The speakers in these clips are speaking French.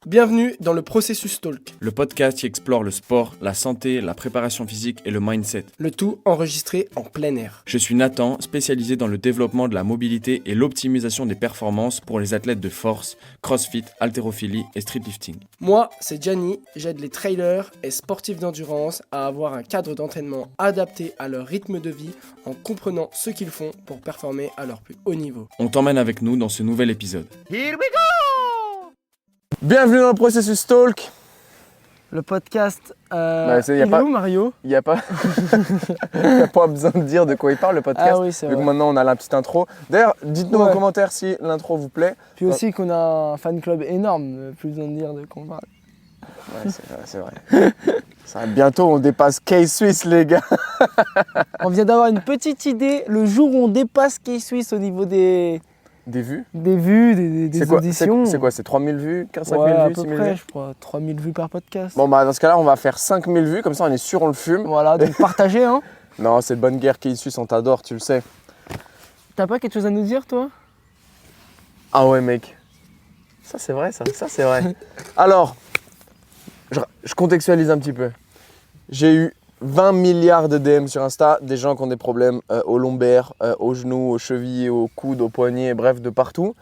Bienvenue dans le Processus Talk, Le podcast qui explore le sport, la santé, la préparation physique et le mindset. le tout enregistré en plein air. Je suis Nathan, spécialisé dans le développement de la mobilité et l'optimisation des performances pour les athlètes de force, crossfit, haltérophilie et streetlifting. Moi, c'est Gianni, j'aide les trailers et sportifs d'endurance à avoir un cadre d'entraînement adapté à leur rythme de vie en comprenant ce qu'ils font pour performer à leur plus haut niveau. On t'emmène avec nous dans ce nouvel épisode. Bienvenue dans le Processus Talk. Le podcast, y a il est pas- où Mario? Il n'y a pas... y a pas besoin de dire de quoi il parle le podcast. Ah oui, c'est Vu que vrai. maintenant on a la petite intro. D'ailleurs, dites-nous Ouais. en commentaire si l'intro vous plaît. Puis aussi qu'on a un fan club énorme, plus besoin de dire de quoi on parle. Ouais, c'est vrai. Ça, bientôt on dépasse K-Swiss les gars. On vient d'avoir une petite idée, le jour où on dépasse K-Swiss au niveau des Des vues vues, des C'est quoi, auditions. c'est quoi, c'est 3000 vues, 15 000, Ouais, 5000 à vues, peu 6 000 près, vues je crois, 3000 vues par podcast. Bon bah dans ce cas-là on va faire 5000 vues, comme ça on est sûr on le fume. Voilà, donc partagez, hein. Non, c'est de bonne guerre K-Swiss, on t'adore, tu le sais. T'as pas quelque chose à nous dire, toi? Ah ouais mec, ça c'est vrai ça c'est vrai. Alors, je contextualise un petit peu. J'ai eu 20 milliards de DM sur Insta, des gens qui ont des problèmes aux lombaires, aux genoux, aux chevilles, aux coudes, aux poignets, bref de partout.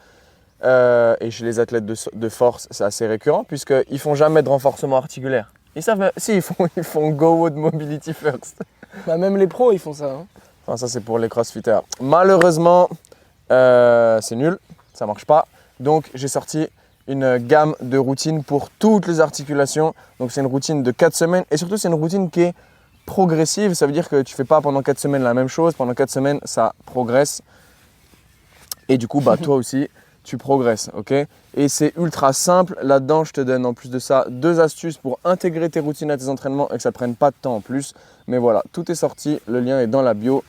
Et chez les athlètes de force, c'est assez récurrent puisqu'ils font jamais de renforcement articulaire. Ils savent, si ils font go with mobility first. Bah, même les pros, ils font ça. Hein. Enfin, ça c'est pour les crossfitters. Malheureusement, c'est nul, ça marche pas. Donc j'ai sorti une gamme de routines pour toutes les articulations. Donc c'est une routine de 4 semaines et surtout c'est une routine qui est progressive. Ça veut dire que tu fais pas pendant 4 semaines la même chose. Pendant 4 semaines, ça progresse. Et du coup, bah, toi aussi, tu progresses. Okay, et c'est ultra simple. Là-dedans, je te donne en plus de ça 2 astuces pour intégrer tes routines à tes entraînements et que ça ne prenne pas de temps en plus. Mais voilà, tout est sorti. Le lien est dans la bio.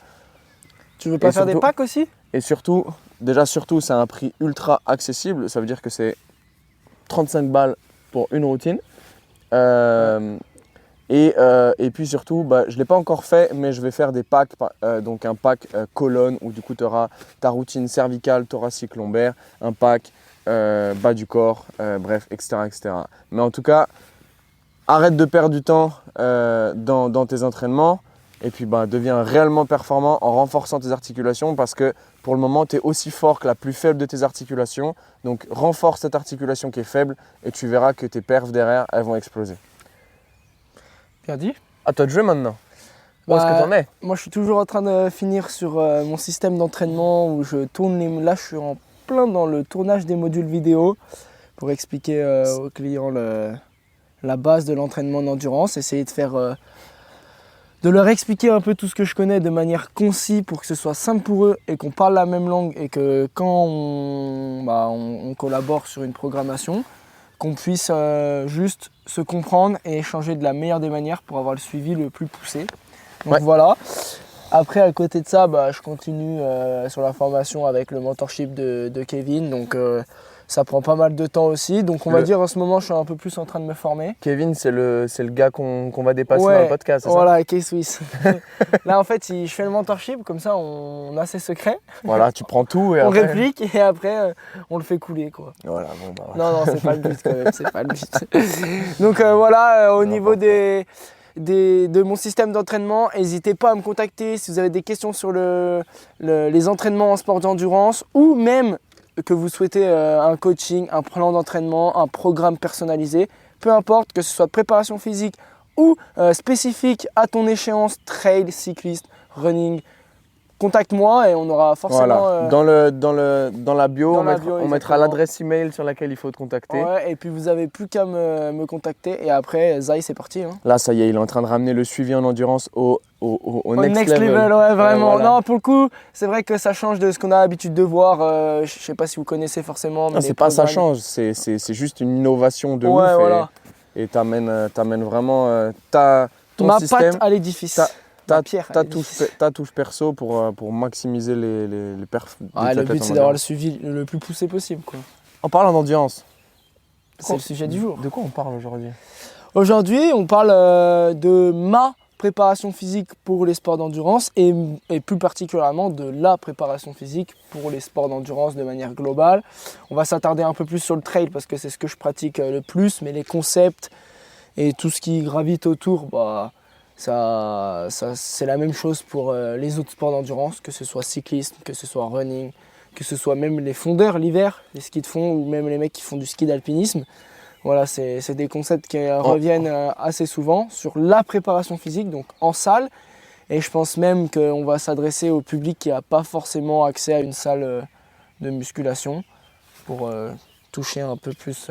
Tu veux pas Et faire des surtout- packs aussi? Et surtout, c'est à un prix ultra accessible. Ça veut dire que c'est 35 balles pour une routine. Et puis surtout, bah, je ne l'ai pas encore fait, mais je vais faire des packs. Donc un pack colonne où du coup tu auras ta routine cervicale, thoracique, lombaire. Un pack bas du corps, bref, etc., etc. Mais en tout cas, arrête de perdre du temps dans tes entraînements. Et puis bah, deviens réellement performant en renforçant tes articulations parce que pour le moment, tu es aussi fort que la plus faible de tes articulations. Donc renforce cette articulation qui est faible et tu verras que tes perfs derrière, elles vont exploser. Bien dit. À toi de jouer maintenant. Où est-ce que t'en es? Moi, je suis toujours en train de finir sur mon système d'entraînement où je tourne les... Là, je suis en plein dans le tournage des modules vidéo pour expliquer aux clients la base de l'entraînement d'endurance, essayer de faire... de leur expliquer un peu tout ce que je connais de manière concise pour que ce soit simple pour eux et qu'on parle la même langue et que quand on collabore sur une programmation, qu'on puisse juste se comprendre et échanger de la meilleure des manières pour avoir le suivi le plus poussé. Donc Ouais. voilà. Après, à côté de ça, je continue sur la formation avec le mentorship de Kevin. Donc ça prend pas mal de temps aussi. Donc on va dire en ce moment, je suis un peu plus en train de me former. Kevin, c'est le gars qu'on va dépasser Ouais, dans le podcast, c'est voilà, K-Swiss. Là, en fait, je fais le mentorship, comme ça, on a ses secrets, ça? Voilà, tu prends tout et on après... réplique et après, on le fait couler, quoi. Voilà, bon bah voilà. Non, c'est pas le but, quand même, c'est pas le but. Donc voilà, au niveau de mon système d'entraînement, n'hésitez pas à me contacter si vous avez des questions sur les entraînements en sport d'endurance ou même que vous souhaitez un coaching, un plan d'entraînement, un programme personnalisé, peu importe, que ce soit de préparation physique ou spécifique à ton échéance, trail, cycliste, running, contacte-moi et on aura forcément... Voilà, dans la bio, dans on la mettra, bio, on mettra exactement. l'adresse email sur laquelle il faut te contacter. ouais, et puis vous avez plus qu'à me contacter et après, Zai, c'est parti. Hein. Là, ça y est, il est en train de ramener le suivi en endurance au Au next level, ouais, vraiment. voilà. Non, pour le coup, c'est vrai que ça change de ce qu'on a l'habitude de voir. Je sais pas si vous connaissez forcément. Mais Non, les c'est pas ça programmes- change, c'est juste une innovation de Ouais, ouf voilà. et t'amènes vraiment ton Ma système, patte à l'édifice. ta Ma pierre à l'édifice. ta touche perso pour maximiser les perfs. de Ouais, tes le athlètes but, en c'est d'avoir le endurance. suivi le plus poussé possible, quoi. En parlant d'endurance, C'est le sujet du jour. de quoi on parle aujourd'hui? Aujourd'hui, on parle de ma préparation physique pour les sports d'endurance et plus particulièrement de la préparation physique pour les sports d'endurance de manière globale. On va s'attarder un peu plus sur le trail parce que c'est ce que je pratique le plus, mais les concepts et tout ce qui gravite autour, ça, c'est la même chose pour les autres sports d'endurance, que ce soit cyclisme, que ce soit running, que ce soit même les fondeurs l'hiver, les skis de fond ou même les mecs qui font du ski d'alpinisme. Voilà, c'est des concepts qui reviennent assez souvent sur la préparation physique, donc en salle. Et je pense même qu'on va s'adresser au public qui n'a pas forcément accès à une salle de musculation pour toucher un peu plus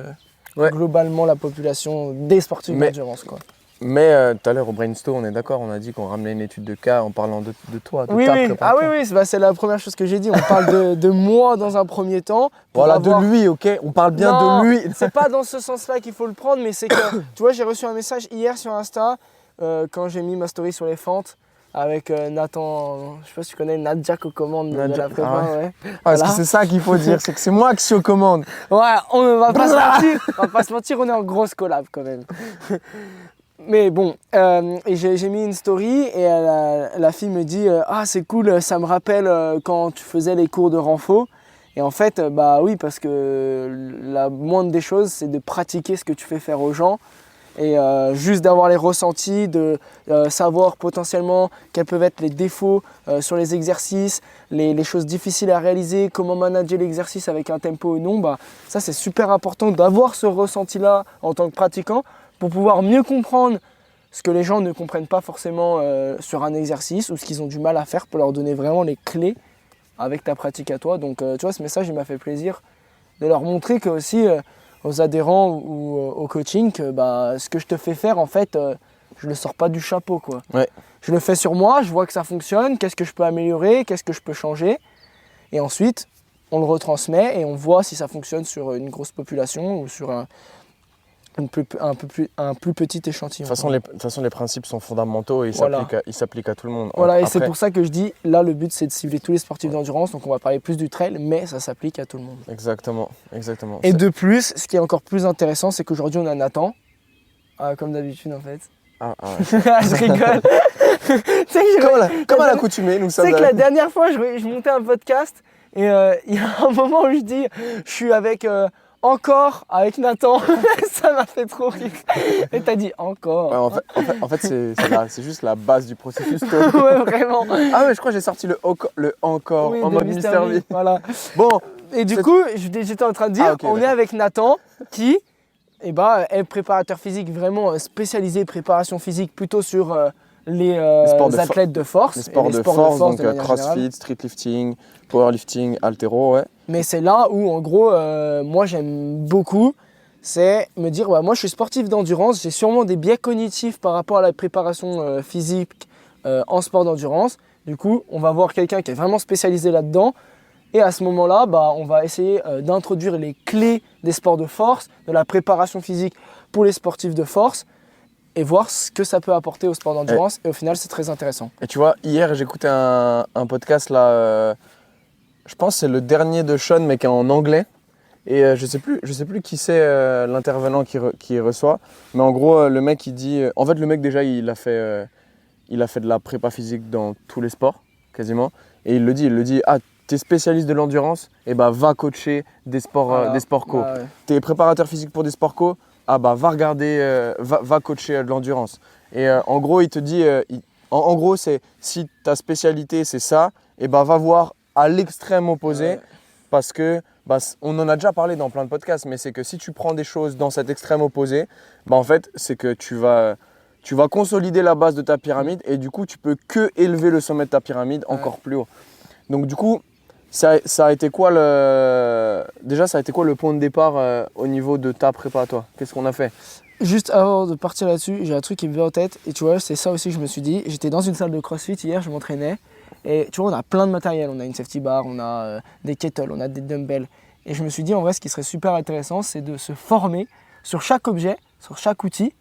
globalement la population des sportifs d'endurance, quoi. Mais tout à l'heure au brainstorm, on est d'accord, on a dit qu'on ramenait une étude de cas en parlant de toi, de ta préparation. Ah oui, c'est la première chose que j'ai dit. On parle de moi dans un premier temps. Voilà, de lui, ok. On parle bien de lui. C'est pas dans ce sens-là qu'il faut le prendre, mais c'est que, tu vois, j'ai reçu un message hier sur Insta quand j'ai mis ma story sur les fentes avec Nathan, je sais pas si tu connais Nadjak aux commandes de la prépa. Parce que c'est ça qu'il faut dire, c'est que c'est moi qui suis aux commandes. Ouais, on va pas se mentir, on est en grosse collab quand même. Mais bon, et j'ai mis une story et la fille me dit ah c'est cool, ça me rappelle quand tu faisais les cours de renfo. Et en fait, oui, parce que la moindre des choses, c'est de pratiquer ce que tu fais faire aux gens. Et juste d'avoir les ressentis, de savoir potentiellement quels peuvent être les défauts sur les exercices, les choses difficiles à réaliser, comment manager l'exercice avec un tempo ou non, ça c'est super important d'avoir ce ressenti-là en tant que pratiquant pour pouvoir mieux comprendre ce que les gens ne comprennent pas forcément sur un exercice ou ce qu'ils ont du mal à faire pour leur donner vraiment les clés avec ta pratique à toi. Donc tu vois, ce message il m'a fait plaisir de leur montrer que aussi aux adhérents ou au coaching que ce que je te fais faire en fait je le sors pas du chapeau, quoi. Ouais. Je le fais sur moi, je vois que ça fonctionne, qu'est-ce que je peux améliorer, qu'est-ce que je peux changer et ensuite on le retransmet et on voit si ça fonctionne sur une grosse population ou sur un plus petit échantillon. De toute façon, les principes sont fondamentaux et ils s'appliquent à tout le monde. Voilà, et c'est pour ça que je dis, là, le but, c'est de cibler tous les sportifs d'endurance. Donc, on va parler plus du trail, mais ça s'applique à tout le monde. Exactement. Et de plus, ce qui est encore plus intéressant, c'est qu'aujourd'hui, on a Nathan, comme d'habitude, en fait. Je rigole. Comme à l'accoutumée, nous sommes. Tu sais que la dernière fois, je montais un podcast et il y a un moment où je dis, je suis avec Nathan. Ça m'a fait trop rire. Et t'as dit encore. Ouais, en fait c'est juste la base du processus. Ouais, vraiment. Ah ouais, je crois que j'ai sorti le encore oui, en mode Mr. V. Voilà. Bon. Et du coup, j'étais en train de dire, on est avec Nathan qui est préparateur physique vraiment spécialisé préparation physique plutôt sur les athlètes de force. Les sports de force, donc crossfit, générale. streetlifting, powerlifting, haltéro, ouais. Mais c'est là où, en gros, moi j'aime beaucoup, c'est me dire, moi je suis sportif d'endurance, j'ai sûrement des biais cognitifs par rapport à la préparation physique en sport d'endurance. Du coup, on va voir quelqu'un qui est vraiment spécialisé là-dedans. Et à ce moment-là, on va essayer d'introduire les clés des sports de force, de la préparation physique pour les sportifs de force et voir ce que ça peut apporter au sport d'endurance. Et au final, c'est très intéressant. Et tu vois, hier, j'écoutais un podcast là, je pense que c'est le dernier de Sean, mais qui est en anglais. Et je sais plus qui c'est l'intervenant qui reçoit. Mais en gros, le mec, il dit... en fait, le mec, déjà, il a fait de la prépa physique dans tous les sports, quasiment. Et il le dit, t'es spécialiste de l'endurance, et va coacher des sports co. Ouais. T'es préparateur physique pour des sports co, va regarder, va coacher de l'endurance. Et en gros, il te dit, en gros, c'est si ta spécialité c'est ça, va voir à l'extrême opposé, parce que on en a déjà parlé dans plein de podcasts, mais c'est que si tu prends des choses dans cet extrême opposé, en fait, c'est que tu vas consolider la base de ta pyramide et du coup, tu peux que élever le sommet de ta pyramide encore plus haut. Donc du coup, ça a été quoi le point de départ au niveau de ta prépa à toi? Qu'est-ce qu'on a fait? Juste avant de partir là-dessus, j'ai un truc qui me vient en tête et tu vois, c'est ça aussi que je me suis dit. J'étais dans une salle de CrossFit hier, je m'entraînais et tu vois, on a plein de matériel. On a une safety bar, on a des kettles, on a des dumbbells. Et je me suis dit, en vrai, ce qui serait super intéressant, c'est de se former sur chaque objet, sur chaque outil,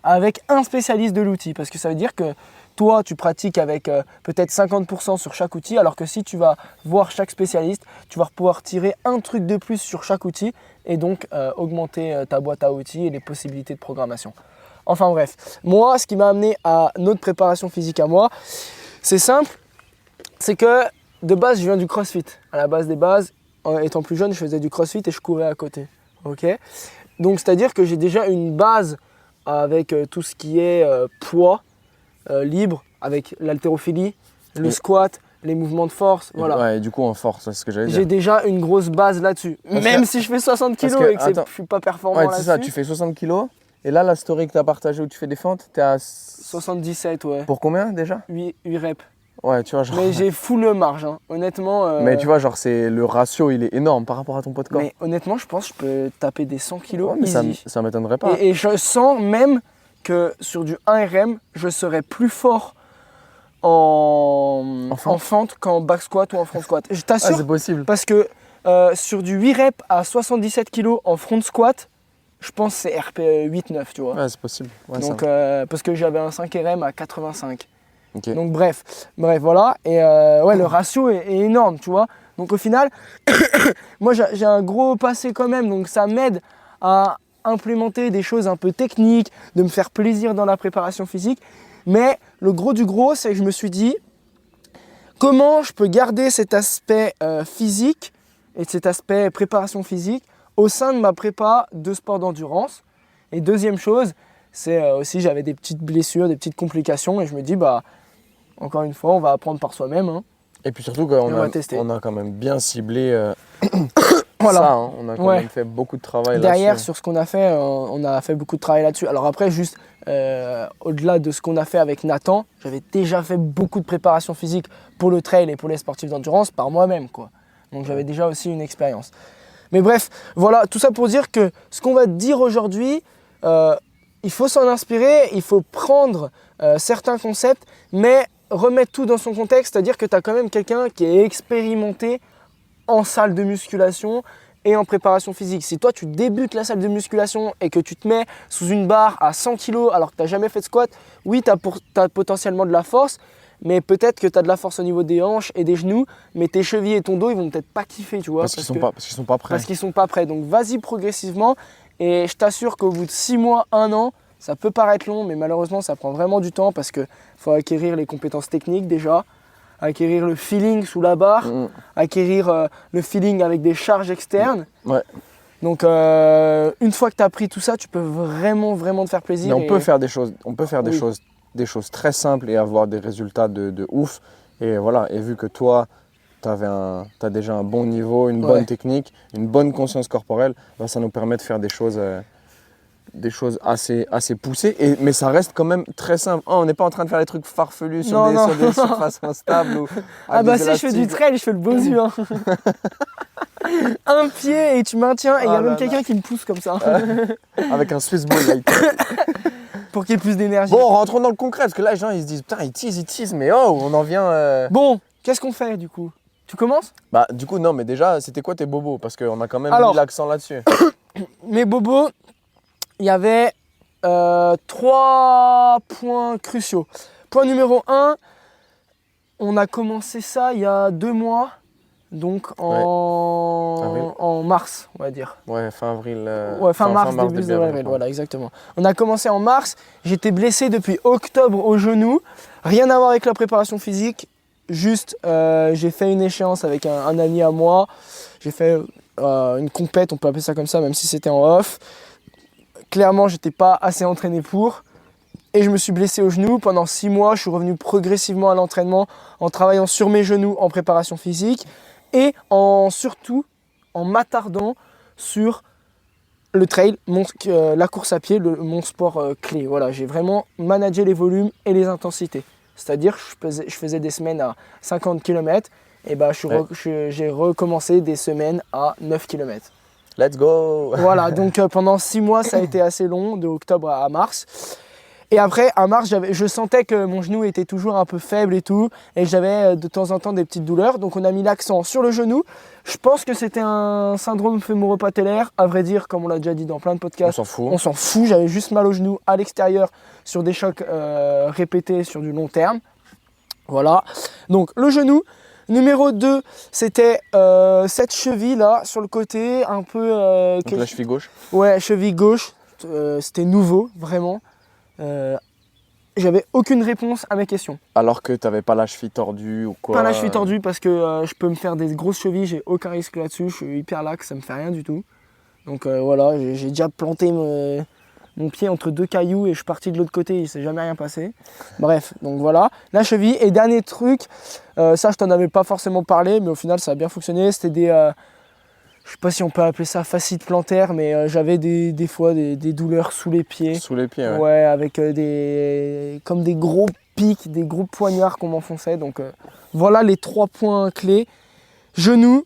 avec un spécialiste de l'outil. Parce que ça veut dire que toi, tu pratiques avec peut-être 50% sur chaque outil, alors que si tu vas voir chaque spécialiste, tu vas pouvoir tirer un truc de plus sur chaque outil et donc augmenter ta boîte à outils et les possibilités de programmation. Enfin bref, moi, ce qui m'a amené à notre préparation physique à moi, c'est simple, c'est que de base, je viens du CrossFit. À la base des bases, en étant plus jeune, je faisais du CrossFit et je courais à côté. Ok. Donc, c'est-à-dire que j'ai déjà une base avec tout ce qui est poids libre, avec l'haltérophilie, le squat, les mouvements de force, voilà. Ouais, et du coup en force, c'est ce que j'allais dire. J'ai déjà une grosse base là-dessus. Même si je fais 60 kg et que je suis pas performant ouais, là-dessus. c'est ça, tu fais 60 kg. Et là, la story que tu as partagée où tu fais des fentes, t'es à 77, ouais. Pour combien déjà? 8 reps. Ouais, tu vois, genre. Mais j'ai full marge, hein. Honnêtement. Mais tu vois, genre, le ratio, il est énorme par rapport à ton poids de corps. Mais honnêtement, je pense que je peux taper des 100 kg Ouais, mais easy. ça m'étonnerait pas. Et je sens même que sur du 1 RM, je serais plus fort en fente qu'en back squat ou en front squat. Je t'assure, c'est possible. parce que sur du 8 reps à 77 kg en front squat, je pense que c'est RP 8-9, tu vois. Ouais, c'est possible. Ouais, Donc, parce que j'avais un 5 RM à 85. Ok. Donc bref, voilà. Et ouais, le ratio est énorme, tu vois. Donc au final, moi j'ai un gros passé quand même, donc ça m'aide à implémenter des choses un peu techniques, de me faire plaisir dans la préparation physique. Mais le gros du gros, c'est que je me suis dit, comment je peux garder cet aspect physique et cet aspect préparation physique au sein de ma prépa de sport d'endurance. Et deuxième chose, c'est aussi j'avais des petites blessures, des petites complications et je me dis, bah, encore une fois, on va apprendre par soi-même. Hein. Et puis surtout qu'on on a quand même bien ciblé voilà. ça, hein. On a quand même fait beaucoup de travail là-dessus. Derrière, sur ce qu'on a fait, on a fait beaucoup de travail là-dessus. Alors après, juste au-delà de ce qu'on a fait avec Nathan, j'avais déjà fait beaucoup de préparation physique pour le trail et pour les sportifs d'endurance par moi-même, quoi. Donc j'avais déjà aussi une expérience. Mais bref, voilà, tout ça pour dire que ce qu'on va te dire aujourd'hui, il faut s'en inspirer, il faut prendre certains concepts, mais remettre tout dans son contexte, c'est-à-dire que tu as quand même quelqu'un qui est expérimenté en salle de musculation et en préparation physique. Si toi tu débutes la salle de musculation et que tu te mets sous une barre à 100 kg alors que tu n'as jamais fait de squat, oui, tu as potentiellement de la force, mais peut-être que tu as de la force au niveau des hanches et des genoux, mais tes chevilles et ton dos, ils vont peut-être pas kiffer, tu vois. Parce qu'ils sont pas prêts. Parce qu'ils sont pas prêts. Donc vas-y progressivement et je t'assure qu'au bout de 6 mois, 1 an, ça peut paraître long, mais malheureusement ça prend vraiment du temps parce qu'il faut acquérir les compétences techniques déjà, acquérir le feeling sous la barre, acquérir le feeling avec des charges externes. Ouais. Donc une fois que tu as appris tout ça, tu peux vraiment te faire plaisir. Mais on peut faire des choses, des choses très simples et avoir des résultats de ouf. Et voilà, et vu que toi, tu as déjà un bon niveau, une bonne technique, une bonne conscience corporelle, bah, ça nous permet de faire des choses assez poussées. Mais ça reste quand même très simple. On n'est pas en train de faire des trucs farfelus sur des surfaces instables. Ah bah si je fais du trail, je fais le bosu. Hein. Un pied et tu maintiens et il y a même quelqu'un qui me pousse comme ça. Avec un Swiss ball light. Pour qu'il y ait plus d'énergie. Bon, rentrons dans le concret, parce que là les gens ils se disent putain ils teasent, mais oh on en vient... Bon, qu'est-ce qu'on fait du coup? Tu commences? Bah du coup non mais déjà c'était quoi tes bobos? Parce qu'on a quand même mis l'accent là-dessus. Mes bobos, il y avait 3 points cruciaux. Point numéro 1, on a commencé ça il y a 2 mois. Donc en mars, on va dire. Ouais, fin avril. Fin mars, début avril, voilà, exactement. On a commencé en mars, j'étais blessé depuis octobre au genou. Rien à voir avec la préparation physique, juste j'ai fait une échéance avec un ami à moi. J'ai fait une compète, on peut appeler ça comme ça, même si c'était en off. Clairement, j'étais pas assez entraîné pour. Et je me suis blessé au genou. Pendant 6 mois, je suis revenu progressivement à l'entraînement en travaillant sur mes genoux en préparation physique. Et surtout en m'attardant sur le trail, la course à pied, mon sport clé. Voilà, j'ai vraiment managé les volumes et les intensités. C'est-à-dire que je faisais des semaines à 50 km et bah, j'ai recommencé des semaines à 9 km. Let's go. Voilà, donc pendant 6 mois, ça a été assez long, de octobre à mars. Et après, à mars, je sentais que mon genou était toujours un peu faible et tout. Et j'avais de temps en temps des petites douleurs. Donc on a mis l'accent sur le genou. Je pense que c'était un syndrome fémoro-patellaire. À vrai dire, comme on l'a déjà dit dans plein de podcasts, on s'en fout. J'avais juste mal au genou à l'extérieur sur des chocs répétés sur du long terme. Voilà. Donc le genou. Numéro 2, c'était cette cheville là sur le côté. Un peu... Donc la cheville gauche. Ouais, cheville gauche. C'était nouveau, vraiment. J'avais aucune réponse à mes questions. Alors que t'avais pas la cheville tordue ou quoi? Pas la cheville tordue parce que je peux me faire des grosses chevilles, j'ai aucun risque là-dessus, je suis hyper lax, ça me fait rien du tout. Donc voilà, j'ai déjà planté mon pied entre deux cailloux et je suis parti de l'autre côté, il s'est jamais rien passé. Bref, donc voilà, la cheville. Et dernier truc, ça je t'en avais pas forcément parlé, mais au final ça a bien fonctionné, c'était des... je sais pas si on peut appeler ça fasciite plantaire, mais j'avais des fois des douleurs sous les pieds. Sous les pieds, ouais. Ouais, avec comme des gros pics, des gros poignards qu'on m'enfonçait. Donc voilà les 3 points clés. Genou,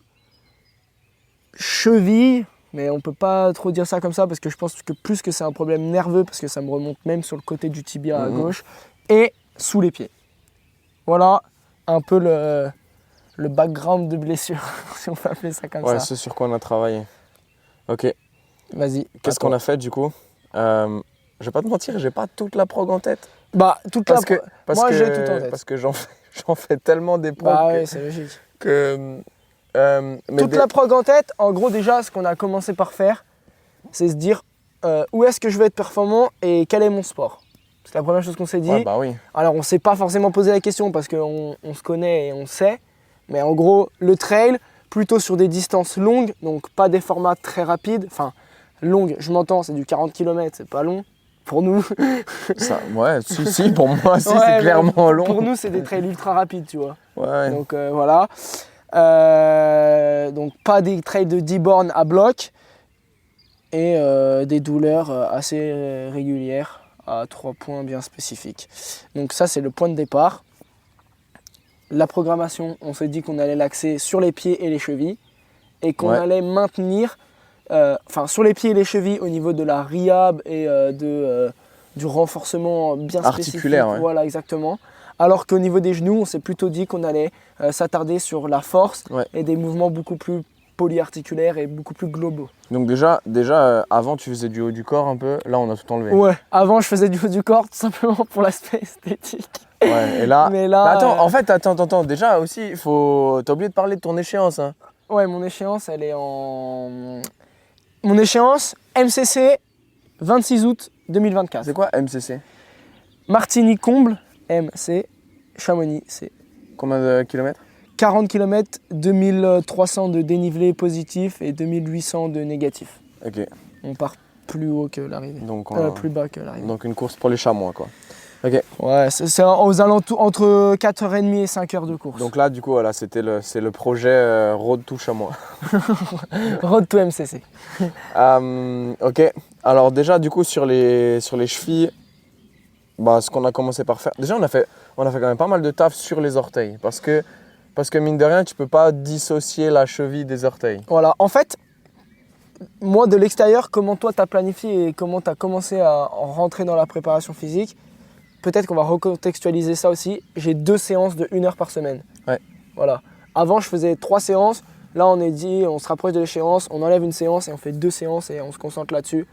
cheville, mais on peut pas trop dire ça comme ça parce que je pense que plus que c'est un problème nerveux parce que ça me remonte même sur le côté du tibia à gauche et sous les pieds. Voilà un peu le background de blessure, si on peut appeler ça comme ça. Ouais, c'est sur quoi on a travaillé. Ok. Vas-y. Qu'est-ce qu'on a fait du coup? Je vais pas te mentir, j'ai pas toute la prog en tête. Bah, Moi, j'ai tout en tête. Parce que j'en fais tellement des progs Bah ouais, c'est logique. mais Toute la prog en tête, en gros déjà, ce qu'on a commencé par faire, c'est se dire où est-ce que je vais être performant et quel est mon sport. C'est la première chose qu'on s'est dit. Ouais, bah oui. Alors on s'est pas forcément posé la question parce qu'on se connaît et on sait. Mais en gros, le trail, plutôt sur des distances longues, donc pas des formats très rapides. Enfin, longues, je m'entends, c'est du 40 km, c'est pas long. Pour nous. Ça, ouais, si, pour moi, si, Ouais, c'est clairement long. Pour nous, c'est des trails ultra rapides, tu vois. Ouais. Donc voilà. Donc pas des trails de 10 bornes à bloc et des douleurs assez régulières à 3 points bien spécifiques. Donc ça, c'est le point de départ. La programmation, on s'est dit qu'on allait l'axer sur les pieds et les chevilles et qu'on allait maintenir, sur les pieds et les chevilles au niveau de la rehab et du renforcement bien articulaire, spécifique. Voilà, exactement. Alors qu'au niveau des genoux, on s'est plutôt dit qu'on allait s'attarder sur la force et des mouvements beaucoup plus polyarticulaires et beaucoup plus globaux. Donc déjà avant, tu faisais du haut du corps un peu. Là, on a tout enlevé. Ouais, avant, je faisais du haut du corps tout simplement pour l'aspect esthétique. Ouais, et là... Mais là, attends. Déjà aussi, t'as oublié de parler de ton échéance. Hein. Ouais, mon échéance, elle est en... Mon échéance, MCC, 26 août 2024. C'est quoi MCC? Martigny-Comble, MC, Chamonix, C. Combien de kilomètres? 40 km, 2300 de dénivelé positif et 2800 de négatif. Ok. On part plus haut que l'arrivée. Donc plus bas que l'arrivée. Donc une course pour les chamois, quoi. Ok. Ouais, c'est aux alentours entre 4h30 et 5h de course. Donc là, du coup, voilà, c'est le projet Road to Chamois. Road to MCC. Ok. Alors déjà, du coup, sur les chevilles, ce qu'on a commencé par faire... Déjà, on a fait quand même pas mal de taf sur les orteils. Parce que mine de rien, tu peux pas dissocier la cheville des orteils. Voilà. En fait, moi, de l'extérieur, comment toi, tu as planifié et comment tu as commencé à rentrer dans la préparation physique, peut-être qu'on va recontextualiser ça aussi. J'ai 2 séances de 1 heure par semaine. Ouais. Voilà. Avant, je faisais 3 séances. Là, on est dit, on se rapproche de l'échéance, on enlève une séance et on fait 2 séances et on se concentre là-dessus.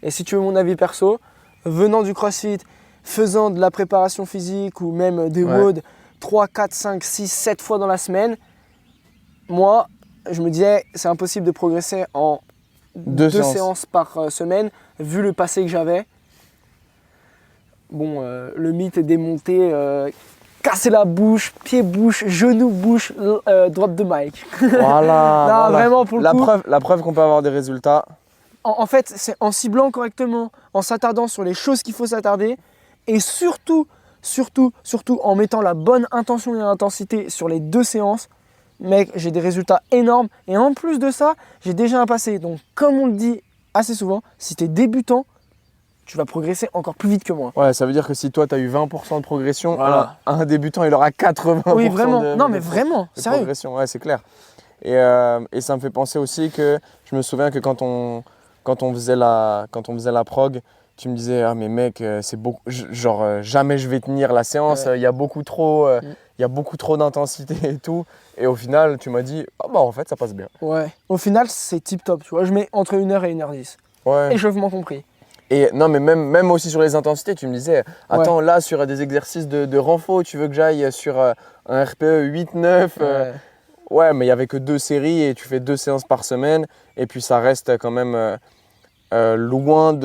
Et si tu veux mon avis perso, venant du CrossFit, faisant de la préparation physique ou même des WOD 3, 4, 5, 6, 7 fois dans la semaine, moi, je me disais, c'est impossible de progresser en 2 séances par semaine, vu le passé que j'avais. Bon, le mythe est démonté, casser la bouche, pied-bouche, genou-bouche, drop de mic. Voilà. Non, vraiment, pour le coup. La preuve qu'on peut avoir des résultats. En fait, c'est en ciblant correctement, en s'attardant sur les choses qu'il faut s'attarder et surtout en mettant la bonne intention et intensité sur les 2 séances. Mec, j'ai des résultats énormes et en plus de ça, j'ai déjà un passé. Donc, comme on le dit assez souvent, si tu es débutant, tu vas progresser encore plus vite que moi. Ouais, ça veut dire que si toi, tu as eu 20% de progression, voilà. un débutant, il aura 80% oui, vraiment. de vraiment, de sérieux. progression. Ouais, c'est clair. Et ça me fait penser aussi que je me souviens que quand on faisait la prog, tu me disais, ah mais mec, c'est beaucoup, jamais je vais tenir la séance, il y a beaucoup trop d'intensité et tout. Et au final, tu m'as dit, en fait, ça passe bien. Ouais, au final, c'est tip top, tu vois, je mets entre 1h et 1h10. Ouais. Échauffement compris. Et non, mais même aussi sur les intensités, tu me disais, attends, là, sur des exercices de renfo, tu veux que j'aille sur un RPE 8-9 Ouais, mais il n'y avait que 2 séries et tu fais 2 séances par semaine. Et puis ça reste quand même loin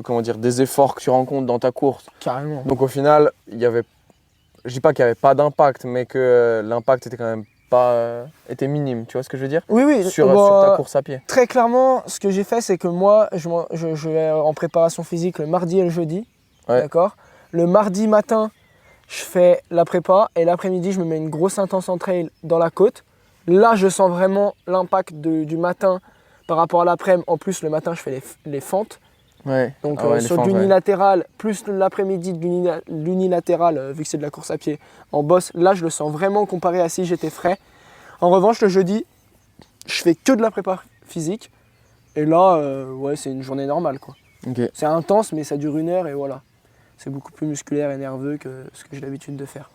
comment dire, des efforts que tu rencontres dans ta course. Carrément. Donc au final, je dis pas qu'il n'y avait pas d'impact, mais que l'impact était quand même pas était minime, tu vois ce que je veux dire? Oui, oui. Sur ta course à pied. Très clairement, ce que j'ai fait, c'est que moi, je vais en préparation physique le mardi et le jeudi. Ouais. D'accord. Le mardi matin, je fais la prépa et l'après-midi, je me mets une grosse intense en trail dans la côte. Là, je sens vraiment l'impact du matin par rapport à l'après-midi. En plus, le matin, je fais les fentes. Ouais. Donc Ah ouais, sur les fentes, l'unilatéral, plus l'après-midi de l'unilatéral, vu que c'est de la course à pied en bosse, là je le sens vraiment comparé à si j'étais frais. En revanche, le jeudi, je fais que de la prépa physique. Et là, ouais, c'est une journée normale, quoi. Ok. C'est intense, mais ça dure 1 heure et voilà. C'est beaucoup plus musculaire et nerveux que ce que j'ai l'habitude de faire.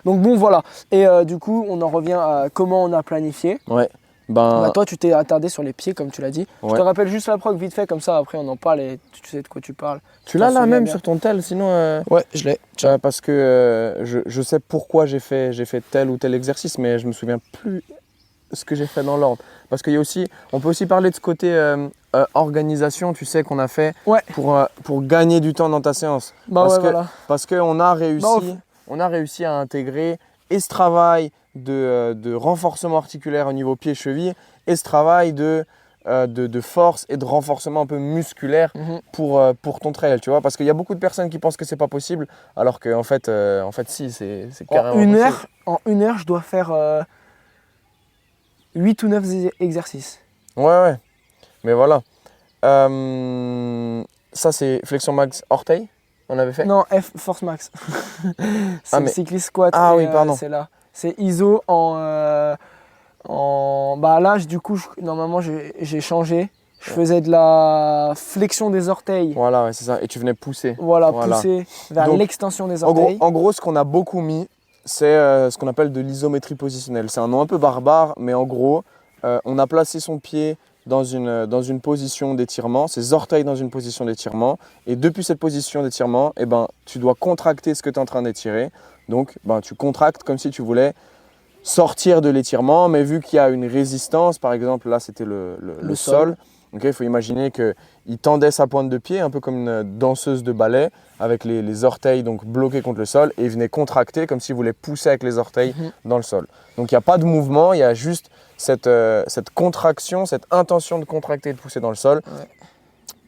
Donc bon, voilà. Et du coup, on en revient à comment on a planifié. Ouais. Bah, toi, tu t'es attardé sur les pieds, comme tu l'as dit. Ouais. Je te rappelle juste la prog vite fait, comme ça, après on en parle et tu sais de quoi tu parles. Tu l'as t'en là souviens même bien. sur ton tel, sinon. Ouais, je l'ai. Parce que je sais pourquoi j'ai fait tel ou tel exercice, mais je me souviens plus ce que j'ai fait dans l'ordre. Parce qu'il y a aussi, on peut aussi parler de ce côté organisation, tu sais, qu'on a fait Ouais. pour gagner du temps dans ta séance. Bah parce ouais, que, voilà. Parce qu'on a réussi, Bah, on a réussi à intégrer et ce travail de renforcement articulaire au niveau pied-cheville et ce travail de force et de renforcement un peu musculaire pour ton trail, tu vois, parce qu'il y a beaucoup de personnes qui pensent que c'est pas possible, alors qu'en fait, si, c'est carrément possible. En 1 heure, je dois faire 8 ou 9 exercices. Ouais, mais voilà. Ça, c'est flexion max orteil, on avait fait? Non, Force Max. C'est le cycliste squat. Ah et, oui, pardon. c'est là. C'est ISO bah là, du coup, normalement, j'ai changé. Je faisais de la flexion des orteils. Voilà, ouais, c'est ça. Et tu venais pousser. Voilà. Pousser vers Donc, l'extension des En orteils. gros, ce qu'on a beaucoup mis, c'est ce qu'on appelle de l'isométrie positionnelle. C'est un nom un peu barbare, mais en gros, on a placé son pied dans une position d'étirement, ses orteils dans une position d'étirement. Et depuis cette position d'étirement, eh ben, tu dois contracter ce que tu es en train d'étirer. Donc, tu contractes comme si tu voulais sortir de l'étirement, mais vu qu'il y a une résistance, par exemple, là, c'était le sol. Okay, il faut imaginer qu'il tendait sa pointe de pied, un peu comme une danseuse de ballet, avec les orteils donc bloqués contre le sol, et il venait contracter comme s'il voulait pousser avec les orteils dans le sol. Donc il n'y a pas de mouvement, il y a juste cette contraction, cette intention de contracter et de pousser dans le sol. Ouais.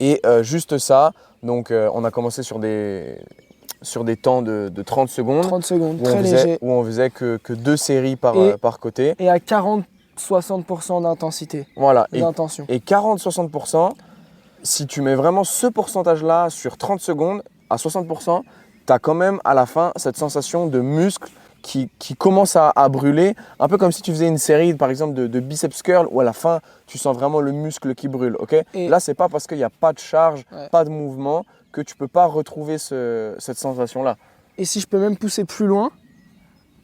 Et juste ça, donc on a commencé sur des temps de 30 secondes. 30 secondes, très léger. Où on faisait que 2 séries par côté. Et à 40-60% d'intensité. Voilà. D'intention. Et 40-60%, si tu mets vraiment ce pourcentage-là sur 30 secondes, à 60%, tu as quand même à la fin cette sensation de muscle qui commence à brûler. Un peu comme si tu faisais une série, par exemple, de biceps curl, où à la fin, tu sens vraiment le muscle qui brûle. Okay, là, ce n'est pas parce qu'il n'y a pas de charge, pas de mouvement, que tu ne peux pas retrouver cette sensation-là. Et si je peux même pousser plus loin,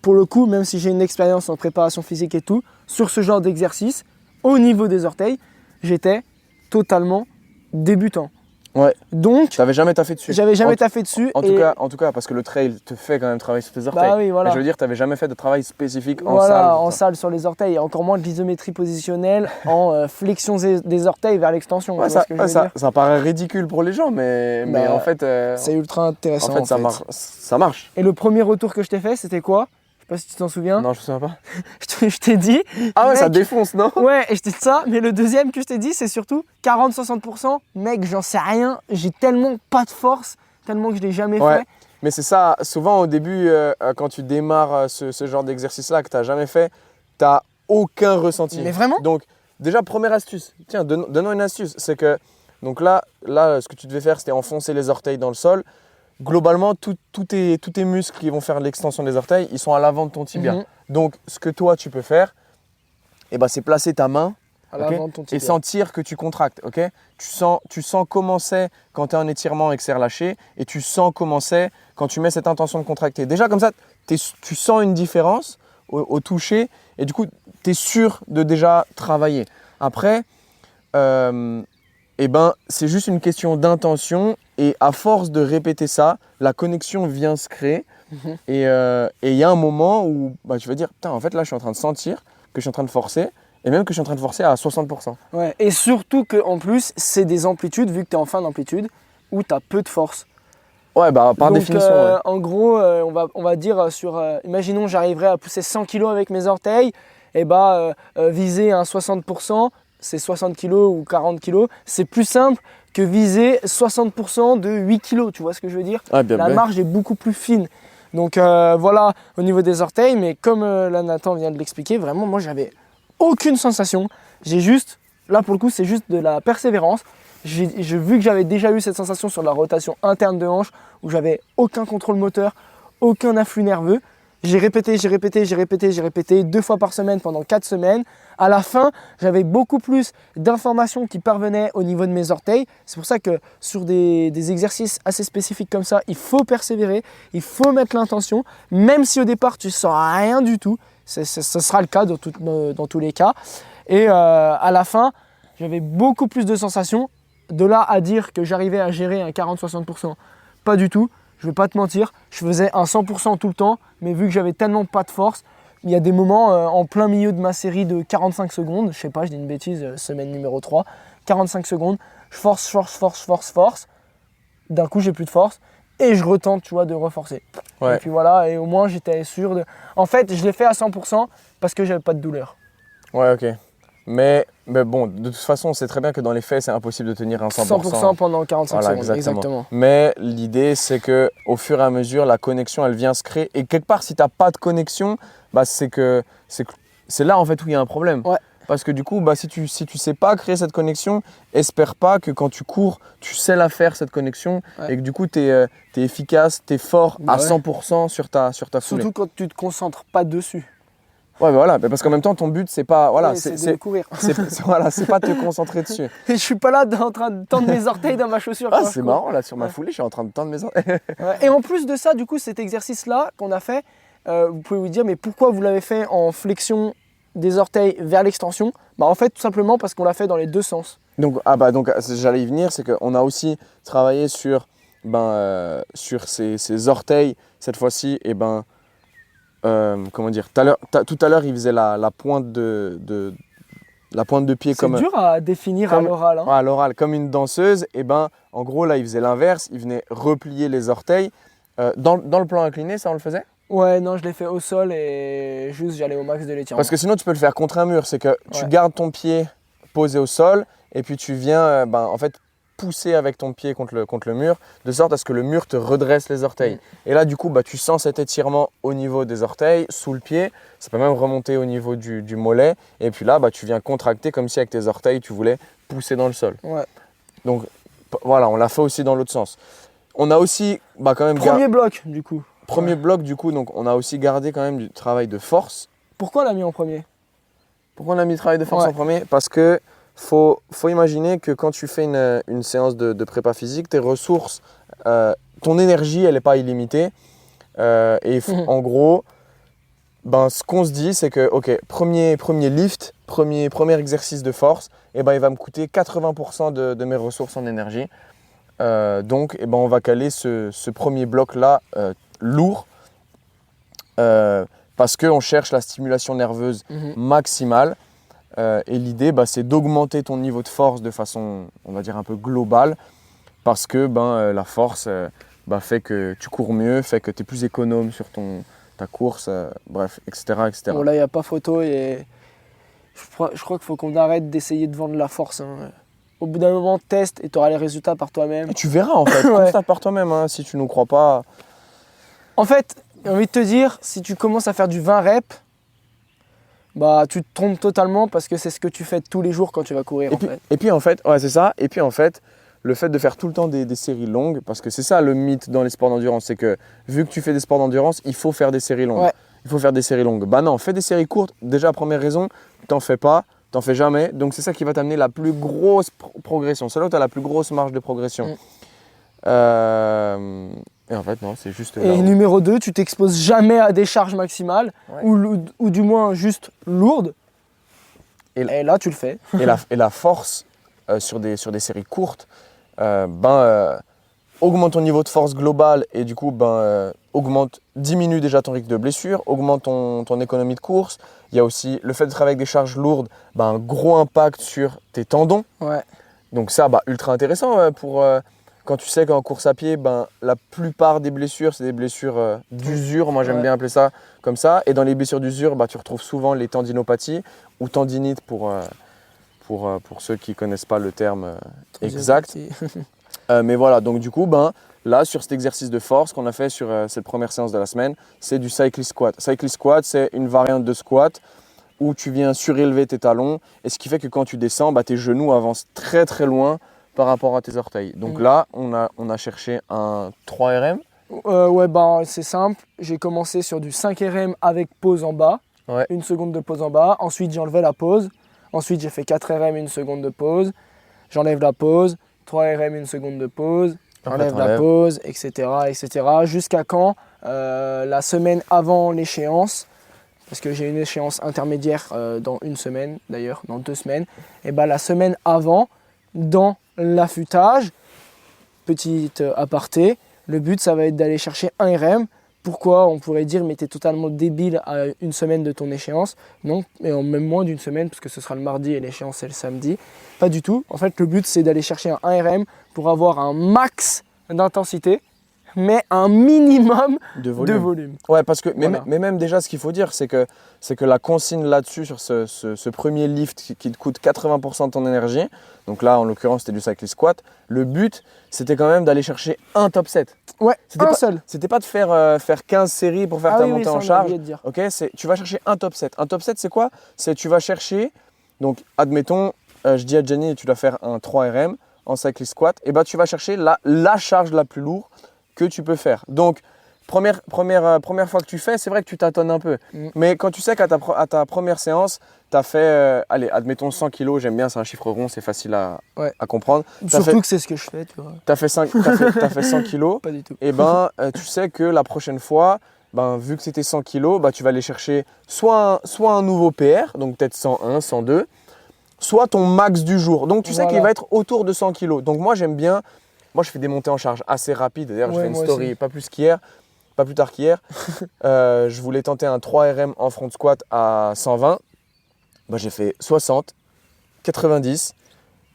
pour le coup, même si j'ai une expérience en préparation physique et tout, sur ce genre d'exercice, au niveau des orteils, j'étais totalement débutant. Ouais. Donc, tu n'avais jamais taffé dessus. J'avais jamais taffé dessus. En tout cas, parce que le trail te fait quand même travailler sur tes orteils. Bah oui, voilà. Mais je veux dire, tu n'avais jamais fait de travail spécifique en salle. Voilà, en salle sur les orteils, et encore moins de l'isométrie positionnelle en flexion des orteils vers l'extension. Ouais, ça paraît ridicule pour les gens, mais en fait. c'est ultra intéressant. En fait, ça marche. Et le premier retour que je t'ai fait, c'était quoi? Je sais pas si tu t'en souviens. Non, je me souviens pas. je t'ai dit. Ah ouais, mec, ça défonce, non? Ouais, et je t'ai dit ça, mais le deuxième que je t'ai dit, c'est surtout 40-60%. Mec, j'en sais rien, j'ai tellement pas de force, tellement que je l'ai jamais fait. Mais c'est ça, souvent au début, quand tu démarres ce genre d'exercice-là que tu n'as jamais fait, tu n'as aucun ressenti. Mais vraiment? Donc, déjà, première astuce. Tiens, donnons une astuce. C'est que, donc là, ce que tu devais faire, c'était enfoncer les orteils dans le sol. Globalement, tous tes muscles qui vont faire l'extension des orteils, ils sont à l'avant de ton tibia. Donc, ce que toi, tu peux faire, c'est placer ta main à l'avant de ton tibia et sentir que tu contractes. Okay, tu sens comment c'est quand tu es en étirement et que c'est relâché, et tu sens comment c'est quand tu mets cette intention de contracter. Déjà, comme ça, tu sens une différence au toucher, et du coup, tu es sûr de déjà travailler. Après, c'est juste une question d'intention, et à force de répéter ça, la connexion vient se créer. Et il y a un moment où tu vas dire, putain, en fait là je suis en train de sentir que je suis en train de forcer, et même que je suis en train de forcer à 60%. Ouais. Et surtout qu'en plus, c'est des amplitudes, vu que tu es en fin d'amplitude, où tu as peu de force. Ouais, bah par Donc, définition. Ouais. en gros, on va dire imaginons j'arriverais à pousser 100 kg avec mes orteils, et viser un 60%, c'est 60 kg ou 40 kg, c'est plus simple que viser 60% de 8 kg, tu vois ce que je veux dire? Ouais, bien, La bien. marge est beaucoup plus fine. Donc voilà au niveau des orteils, mais comme là Nathan vient de l'expliquer, vraiment moi j'avais aucune sensation. J'ai juste, là pour le coup c'est juste de la persévérance. J'ai vu que j'avais déjà eu cette sensation sur la rotation interne de hanche où j'avais aucun contrôle moteur, aucun afflux nerveux. J'ai répété 2 fois par semaine pendant 4 semaines. À la fin, j'avais beaucoup plus d'informations qui parvenaient au niveau de mes orteils. C'est pour ça que sur des exercices assez spécifiques comme ça, il faut persévérer, il faut mettre l'intention. Même si au départ, tu ne sens rien du tout, ce sera le cas dans tous les cas. Et à la fin, j'avais beaucoup plus de sensations. De là à dire que j'arrivais à gérer un 40-60%, pas du tout. Je ne vais pas te mentir, je faisais un 100% tout le temps, mais vu que j'avais tellement pas de force, il y a des moments en plein milieu de ma série de 45 secondes, je sais pas, je dis une bêtise, semaine numéro 3, 45 secondes, je force, d'un coup j'ai plus de force, et je retente, tu vois, de reforcer. Ouais. Et puis voilà, et au moins j'étais sûr de... En fait, je l'ai fait à 100% parce que j'avais pas de douleur. Ouais, ok. Mais bon, de toute façon, on sait très bien que dans les faits, c'est impossible de tenir un 100%. 100% pendant 45 Voilà, secondes, exactement. Mais l'idée, c'est que au fur et à mesure, la connexion, elle vient se créer. Et quelque part, si tu n'as pas de connexion, bah, c'est là en fait où il y a un problème. Ouais. Parce que du coup, bah, si tu sais pas créer cette connexion, espère pas que quand tu cours, tu sais la faire, cette connexion. Ouais. Et que du coup, tu es efficace, tu es fort Bah à ouais. 100% sur ta foulée. Surtout quand tu te concentres pas dessus. Ouais, bah voilà, parce qu'en même temps, ton but, c'est pas. Voilà, Ouais, c'est de courir. voilà, c'est pas te concentrer dessus. Et je suis pas là en train de tendre mes orteils dans ma chaussure. Ah, quand je c'est cours. marrant, là, sur ma Ouais. foulée, je suis en train de tendre mes Ouais. Et en plus de ça, du coup, cet exercice-là qu'on a fait, vous pouvez vous dire, mais pourquoi vous l'avez fait en flexion des orteils vers l'extension? Bah en fait, tout simplement parce qu'on l'a fait dans les deux sens. Donc, j'allais y venir, c'est qu'on a aussi travaillé sur ces orteils, cette fois-ci, et comment dire, tout à l'heure, il faisait la pointe de pied C'est comme dur à définir à comme- l'oral. Hein. à l'oral, comme une danseuse. Et en gros, là, il faisait l'inverse, il venait replier les orteils. Dans le plan incliné, ça, on le faisait? Ouais, non, je l'ai fait au sol et juste j'allais au max de l'étirement. Parce que sinon, tu peux le faire contre un mur, c'est que tu Ouais. gardes ton pied posé au sol, et puis tu viens, en fait, pousser avec ton pied contre le mur, de sorte à ce que le mur te redresse les orteils. Et là, du coup, tu sens cet étirement au niveau des orteils, sous le pied. Ça peut même remonter au niveau du mollet. Et puis là, tu viens contracter comme si avec tes orteils, tu voulais pousser dans le sol. Ouais. Donc, voilà, on l'a fait aussi dans l'autre sens. On a aussi quand même... Premier bloc, du coup. Premier bloc, du coup, donc on a aussi gardé quand même du travail de force. Pourquoi on l'a mis en premier? Pourquoi on a mis le travail de force Ouais. en premier? Parce que faut imaginer que quand tu fais une séance de prépa physique, tes ressources, ton énergie, elle n'est pas illimitée. En gros, ce qu'on se dit, c'est que, ok, premier lift, premier exercice de force, il va me coûter 80% de mes ressources en énergie. Donc, on va caler ce premier bloc-là lourd parce qu'on cherche la stimulation nerveuse maximale. Et l'idée, c'est d'augmenter ton niveau de force de façon, on va dire, un peu globale, parce que la force fait que tu cours mieux, fait que tu es plus économe sur ta course, bref, etc. Bon, là, il n'y a pas photo et je crois qu'il faut qu'on arrête d'essayer de vendre la force. Hein. Au bout d'un moment, teste et tu auras les résultats par toi-même. Et tu verras en fait, Ouais. constate par toi-même, hein, si tu ne nous crois pas. En fait, j'ai envie de te dire, si tu commences à faire du 20 reps, tu te trompes totalement parce que c'est ce que tu fais tous les jours quand tu vas courir. Et puis en fait, ouais, c'est ça. Et puis en fait, le fait de faire tout le temps des séries longues, parce que c'est ça le mythe dans les sports d'endurance, c'est que vu que tu fais des sports d'endurance, il faut faire des séries longues. Ouais. Il faut faire des séries longues. Non, fais des séries courtes. Déjà, première raison, t'en fais pas, t'en fais jamais. Donc c'est ça qui va t'amener la plus grosse progression. C'est là où tu as la plus grosse marge de progression. Et en fait, non, c'est juste. Et numéro 2, tu t'exposes jamais à des charges maximales, Ouais. ou du moins juste lourdes. Et là, tu le fais. Et la force sur des séries courtes, augmente ton niveau de force globale et du coup, diminue déjà ton risque de blessure, augmente ton économie de course. Il y a aussi le fait de travailler avec des charges lourdes, un gros impact sur tes tendons. Ouais. Donc ça, ultra intéressant pour quand tu sais qu'en course à pied, la plupart des blessures, c'est des blessures d'usure. Moi, j'aime bien appeler ça comme ça. Et dans les blessures d'usure, tu retrouves souvent les tendinopathies ou tendinites pour ceux qui ne connaissent pas le terme exact. Mais voilà, donc du coup, là, sur cet exercice de force qu'on a fait sur cette première séance de la semaine, c'est du cyclist squat. Cyclist squat, c'est une variante de squat où tu viens surélever tes talons et ce qui fait que quand tu descends, tes genoux avancent très très loin par rapport à tes orteils. Donc là, on a cherché un 3 RM. C'est simple. J'ai commencé sur du 5 RM avec pause en bas. Ouais. 1 seconde de pause en bas. Ensuite, j'ai enlevé la pause. Ensuite, j'ai fait 4 RM, 1 seconde de pause. J'enlève la pause. 3 RM, 1 seconde de pause. J'enlève la pause, etc. Jusqu'à quand la semaine avant l'échéance, parce que j'ai une échéance intermédiaire dans 1 semaine, d'ailleurs, dans 2 semaines. Et la semaine avant, dans l'affûtage, petite aparté, le but, ça va être d'aller chercher 1 RM. Pourquoi? On pourrait dire, mais t'es totalement débile à 1 semaine de ton échéance. Non, mais en même moins d'1 semaine, parce que ce sera le mardi et l'échéance, c'est le samedi. Pas du tout. En fait, le but, c'est d'aller chercher un 1 RM pour avoir un max d'intensité, mais un minimum de volume. Ouais, parce que, mais même déjà, ce qu'il faut dire, c'est que la consigne là-dessus, sur ce premier lift qui te coûte 80% de ton énergie, donc là, en l'occurrence, c'était du cyclist squat, le but, c'était quand même d'aller chercher un top 7. Ouais, seul. C'était pas de faire 15 séries pour faire ta montée en charge. Ok, tu vas chercher un top 7. Un top 7, c'est quoi? C'est tu vas chercher, donc admettons, je dis à Jenny, tu dois faire un 3 RM en cyclist squat, et tu vas chercher la charge la plus lourde que tu peux faire. Donc, première fois que tu fais, c'est vrai que tu tâtonnes un peu. Mais quand tu sais qu'à ta première séance, tu as fait, admettons 100 kg, j'aime bien, c'est un chiffre rond, c'est facile à comprendre. Surtout que c'est ce que je fais, tu vois. Tu as fait 100 kg. Pas du tout. Et tu sais que la prochaine fois, vu que c'était 100 kg, tu vas aller chercher soit un nouveau PR, donc peut-être 101, 102, soit ton max du jour. Donc tu sais qu'il va être autour de 100 kg. Donc moi j'aime bien, je fais des montées en charge assez rapides. D'ailleurs, je fais une story aussi. Pas plus tard qu'hier. Je voulais tenter un 3 RM en front squat à 120. J'ai fait 60, 90.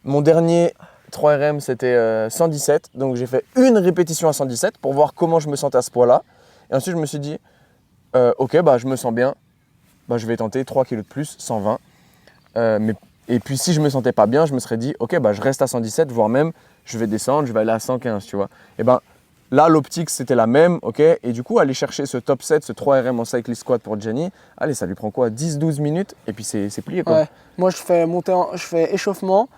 Mon dernier 3 RM, c'était 117. Donc j'ai fait une répétition à 117 pour voir comment je me sentais à ce poids-là. Et ensuite, je me suis dit, ok, je me sens bien. Je vais tenter 3 kg de plus, 120. Et puis si je me sentais pas bien, je me serais dit, ok, je reste à 117, voire même, je vais descendre, je vais aller à 115, tu vois. Et là, l'optique, c'était la même, ok. Et du coup, aller chercher ce top 7, ce 3 RM en cyclist squat pour Jenny, allez, ça lui prend quoi, 10-12 minutes, et puis c'est plié, quoi. Ouais. Moi, je fais échauffement,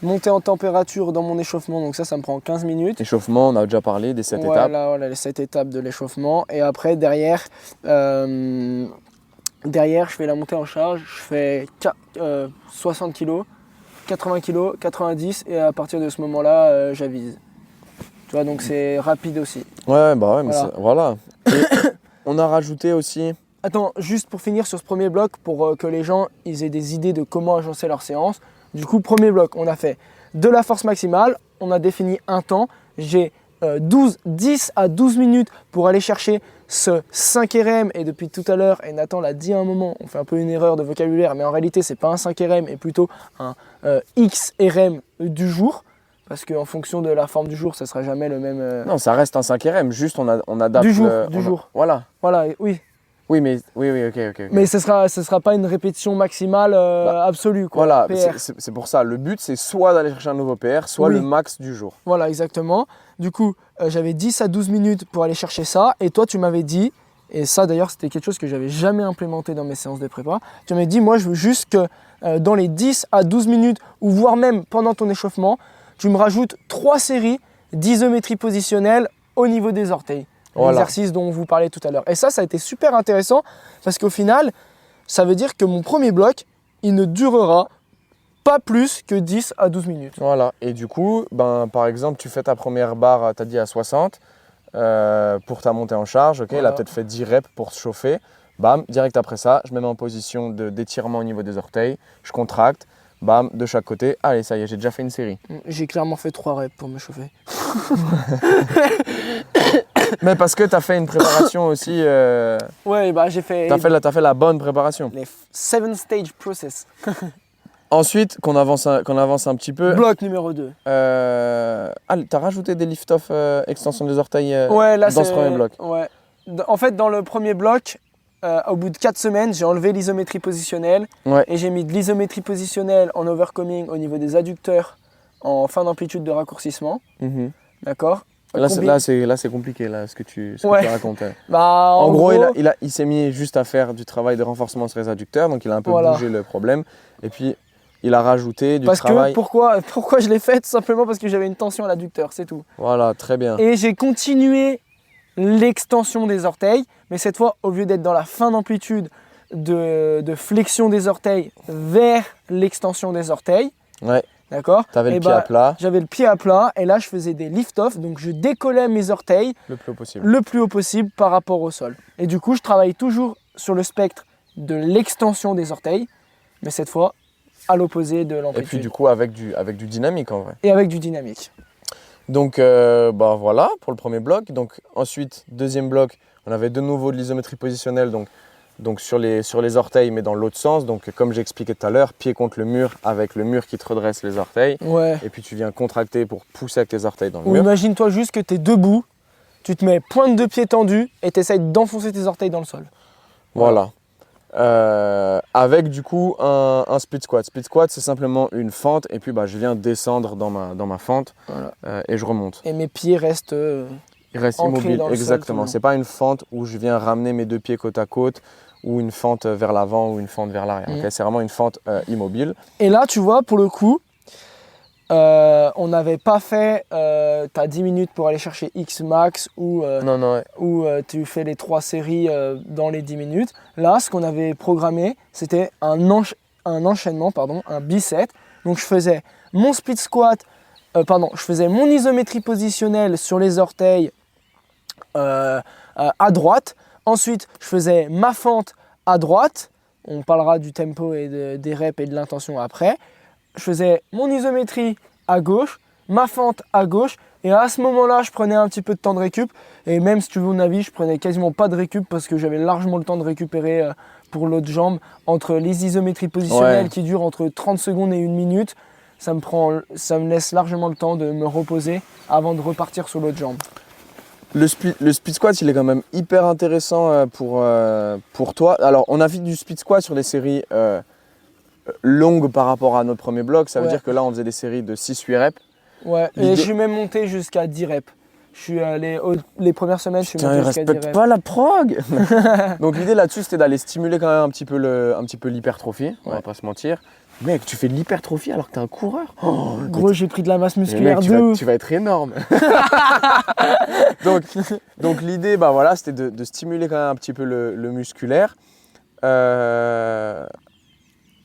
montée en température dans mon échauffement, donc ça me prend 15 minutes. Échauffement, on a déjà parlé des 7 étapes. Voilà, les 7 étapes de l'échauffement. Et après, derrière, je fais la montée en charge, je fais 60 kg, 80 kg, 90 et à partir de ce moment-là, j'avise. Tu vois, donc c'est rapide aussi. Ouais, mais voilà. Et on a rajouté aussi... Attends, juste pour finir sur ce premier bloc, pour que les gens ils aient des idées de comment agencer leur séance. Du coup, premier bloc, on a fait de la force maximale, on a défini un temps. J'ai 10 à 12 minutes pour aller chercher ce 5 RM. Et depuis tout à l'heure, et Nathan l'a dit à un moment, on fait un peu une erreur de vocabulaire, mais en réalité, c'est pas un 5 RM, mais plutôt un X RM du jour. Parce qu'en fonction de la forme du jour, ça ne sera jamais le même. Non, ça reste un 5 RM, juste on adapte. Du jour. Voilà. Voilà, oui. Oui, ok. Mais ce sera pas une répétition maximale absolue, quoi. Voilà, PR. c'est pour ça. Le but, c'est soit d'aller chercher un nouveau PR, soit le max du jour. Voilà, exactement. Du coup, j'avais 10 à 12 minutes pour aller chercher ça. Et toi, tu m'avais dit, et ça d'ailleurs, c'était quelque chose que j'avais jamais implémenté dans mes séances de prépa. Tu m'avais dit, moi, je veux juste que dans les 10 à 12 minutes, ou voire même pendant ton échauffement, tu me rajoutes 3 séries d'isométrie positionnelle au niveau des orteils. Voilà. L'exercice dont on vous parlait tout à l'heure. Et ça a été super intéressant parce qu'au final, ça veut dire que mon premier bloc, il ne durera pas plus que 10 à 12 minutes. Voilà. Et du coup, par exemple, tu fais ta première barre, tu as dit à 60 pour ta montée en charge. Ok, elle a peut-être fait 10 reps pour se chauffer. Bam, direct après ça, je me mets en position d'étirement au niveau des orteils. Je contracte. Bam, de chaque côté. Allez, ça y est, j'ai déjà fait une série. J'ai clairement fait 3 reps pour me chauffer. Mais parce que tu as fait une préparation aussi. Ouais, bah j'ai fait, T'as fait la bonne préparation. les 7 stage process. Ensuite, qu'on avance un petit peu. Bloc numéro 2. T'as rajouté des lift-off extension des orteils Ouais, là dans ce premier bloc. Ouais. En fait, dans le premier bloc, au bout de 4 semaines, j'ai enlevé l'isométrie positionnelle Ouais. et j'ai mis de l'isométrie positionnelle en overcoming au niveau des adducteurs en fin d'amplitude de raccourcissement. Mhm. D'accord. Là, Combi- c'est compliqué là, ce que tu Ouais. racontes. Bah, En gros, il s'est mis juste à faire du travail de renforcement sur les adducteurs, donc il a un peu Voilà. bougé le problème. Et puis, il a rajouté du parce travail. que pourquoi je l'ai fait? Tout simplement parce que j'avais une tension à l'adducteur, c'est tout. Voilà, très bien. Et j'ai continué l'extension des orteils, mais cette fois, au lieu d'être dans la fin d'amplitude de flexion des orteils vers l'extension des orteils, Ouais, d'accord? t'avais Et le pied à plat, J'avais le pied à plat et là, je faisais des lift-off, donc je décollais mes orteils le plus haut possible. le plus haut possible par rapport au sol. Et du coup, je travaille toujours sur le spectre de l'extension des orteils, mais cette fois, à l'opposé de Et l'amplitude. puis du coup, avec du dynamique en vrai. Et avec du dynamique. Donc voilà pour le premier bloc. Donc ensuite, deuxième bloc, on avait de nouveau de l'isométrie positionnelle, donc sur les orteils, mais dans l'autre sens. Donc comme j'ai expliqué tout à l'heure, pied contre le mur avec le mur qui te redresse les orteils. Ouais. Et puis tu viens contracter pour pousser avec tes orteils dans le Ou mur. imagine-toi juste que tu es debout, tu te mets pointe de pied tendue et tu essayes d'enfoncer tes orteils dans le sol. Voilà. Avec du coup un split squat. Split squat, c'est simplement une fente et puis je viens descendre dans ma fente Voilà. et je remonte. Et mes pieds restent Il reste ancrés immobile, dans le sol tout exactement. le long. C'est pas une fente où je viens ramener mes deux pieds côte à côte ou une fente vers l'avant ou une fente vers l'arrière. Mhm. Ok, c'est vraiment une fente immobile. Et là, tu vois, pour le coup, on n'avait pas fait t'as 10 minutes pour aller chercher X max ou Non, tu fais les 3 séries dans les 10 minutes. Là, ce qu'on avait programmé, c'était un enchaînement, un biset. Donc je faisais mon split squat, je faisais mon isométrie positionnelle sur les orteils à droite. Ensuite, je faisais ma fente à droite. On parlera du tempo et des reps et de l'intention après. Je faisais mon isométrie à gauche, ma fente à gauche, et à ce moment-là, je prenais un petit peu de temps de récup. Et même si tu veux mon avis, je prenais quasiment pas de récup parce que j'avais largement le temps de récupérer pour l'autre jambe. Entre les isométries positionnelles qui durent entre 30 secondes et 1 minute, ça me laisse largement le temps de me reposer avant de repartir sur l'autre jambe. Le split squat, il est quand même hyper intéressant pour toi. Alors, on a fait du split squat sur des séries longues par rapport à notre premier bloc. Ça veut Ouais. dire que là, on faisait des séries de 6-8 reps. Ouais, et L'idée- je suis même monté jusqu'à 10 reps. Je suis allé les premières semaines, je suis Putain, il monté jusqu'à 10 respecte reps. pas la prog. Donc l'idée là-dessus, c'était d'aller stimuler quand même un petit peu l'hypertrophie, on va Ouais. pas se mentir. Mec, tu fais de l'hypertrophie alors que t'es un coureur. Oh, Gros, j'ai pris de la masse mais musculaire mec, de ouf. tu vas être énorme. donc l'idée, c'était de stimuler quand même un petit peu le musculaire.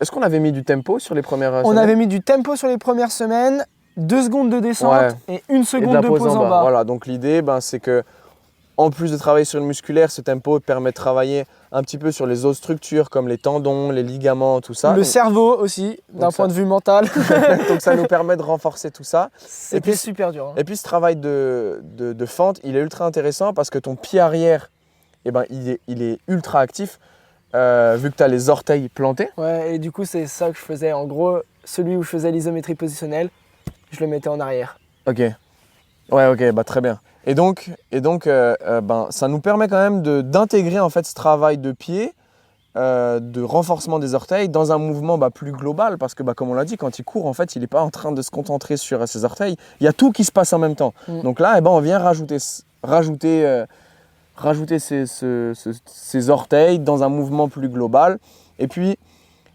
Est-ce qu'on avait mis du tempo sur les premières On semaines avait mis du tempo sur les premières semaines, 2 secondes de descente et 1 et de seconde la de pause pause en en bas. bas. Voilà, donc l'idée, c'est que en plus de travailler sur le musculaire, ce tempo permet de travailler un petit peu sur les autres structures comme les tendons, les ligaments, tout ça. Le Donc- cerveau aussi, d'un ça- point de vue mental. donc ça nous permet de renforcer tout ça. C'était puis- super dur. Hein. Et puis ce travail de fente, il est ultra intéressant parce que ton pied arrière, il est ultra actif vu que tu as les orteils plantés. Ouais, et du coup, c'est ça que je faisais. En gros, celui où je faisais l'isométrie positionnelle, je le mettais en arrière. Ok. Ouais, ok, très bien. Et donc ça nous permet quand même d'intégrer en fait ce travail de pied, de renforcement des orteils dans un mouvement plus global parce que comme on l'a dit, quand il court, en fait, il n'est pas en train de se concentrer sur ses orteils. Il y a tout qui se passe en même temps. Mm. Donc là, on vient rajouter ces orteils dans un mouvement plus global. Et puis,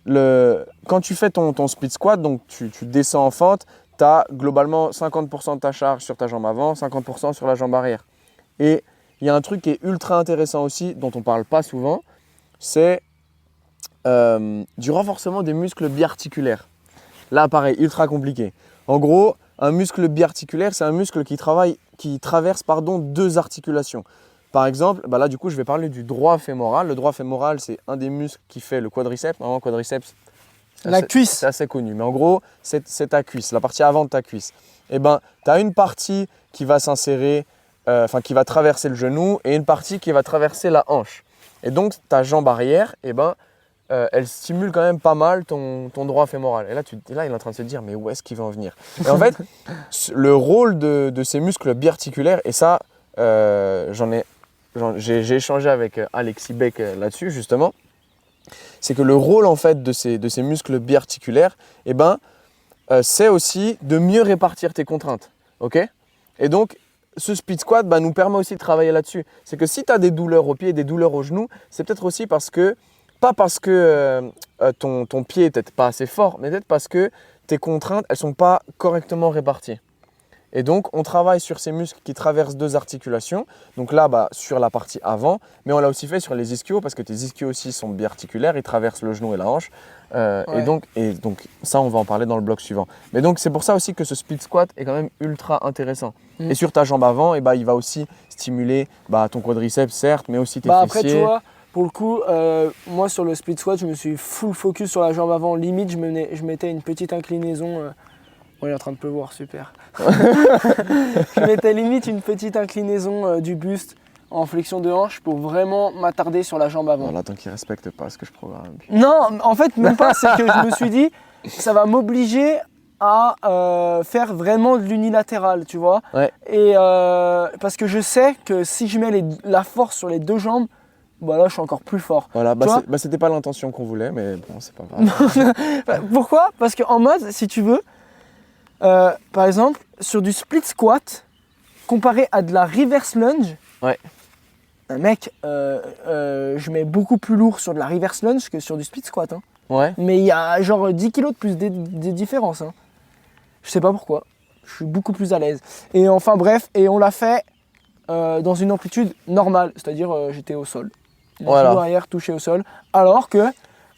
quand tu fais ton split squat, donc tu descends en fente, tu as globalement 50% de ta charge sur ta jambe avant, 50% sur la jambe arrière. Et il y a un truc qui est ultra intéressant aussi, dont on ne parle pas souvent, c'est du renforcement des muscles biarticulaires. Là, pareil, ultra compliqué. En gros, un muscle biarticulaire, c'est un muscle qui traverse 2 articulations. Par exemple, là du coup, je vais parler du droit fémoral. Le droit fémoral, c'est un des muscles qui fait le quadriceps. Normalement, quadriceps, La cuisse. c'est assez connu. Mais en gros, c'est ta cuisse, la partie avant de ta cuisse. Tu as une partie qui va s'insérer qui va traverser le genou et une partie qui va traverser la hanche. Et donc ta jambe arrière, elle stimule quand même pas mal ton droit fémoral. Et là, il est en train de se dire, mais où est-ce qu'il va en venir? Et en fait, le rôle de ces muscles biarticulaires, et ça, j'ai échangé avec Alexis Beck là-dessus justement, c'est que le rôle en fait de ces muscles biarticulaires, c'est aussi de mieux répartir tes contraintes. Ok? Et donc, ce split squat nous permet aussi de travailler là-dessus. C'est que si tu as des douleurs aux pieds, des douleurs aux genoux, c'est peut-être aussi pas parce que ton pied n'est peut-être pas assez fort, mais peut-être parce que tes contraintes, elles ne sont pas correctement réparties. Et donc, on travaille sur ces muscles qui traversent deux articulations. Donc là, sur la partie avant, mais on l'a aussi fait sur les ischios parce que tes ischios aussi sont biarticulaires, ils traversent le genou et la hanche. Ouais. Et donc, ça, on va en parler dans le bloc suivant. Mais donc, c'est pour ça aussi que ce split squat est quand même ultra intéressant. Et sur ta jambe avant, il va aussi stimuler ton quadriceps, certes, mais aussi tes fessiers. Après, tu vois, pour le coup, moi sur le split squat, je me suis full focus sur la jambe avant. Limite, je mettais une petite inclinaison. Il est en train de pleuvoir, super. Je mettais limite une petite inclinaison du buste en flexion de hanche pour vraiment m'attarder sur la jambe avant. Voilà, tant qu'il ne respecte pas ce que je programme. Non, en fait, même pas. C'est que je me suis dit, ça va m'obliger à faire vraiment de l'unilatéral, tu vois. Ouais. Et parce que je sais que si je mets la force sur les deux jambes, là, je suis encore plus fort. Voilà, c'était pas l'intention qu'on voulait, mais bon, c'est pas grave. Pourquoi? Parce qu'en mode, si tu veux, par exemple, sur du split squat, comparé à de la reverse lunge, ouais. Mec, je mets beaucoup plus lourd sur de la reverse lunge que sur du split squat. Hein. Ouais. Mais il y a genre 10 kilos de plus des différences. Hein. Je sais pas pourquoi. Je suis beaucoup plus à l'aise. Et enfin bref, et on l'a fait dans une amplitude normale, c'est-à-dire j'étais au sol. Mon genou arrière touché au sol, alors que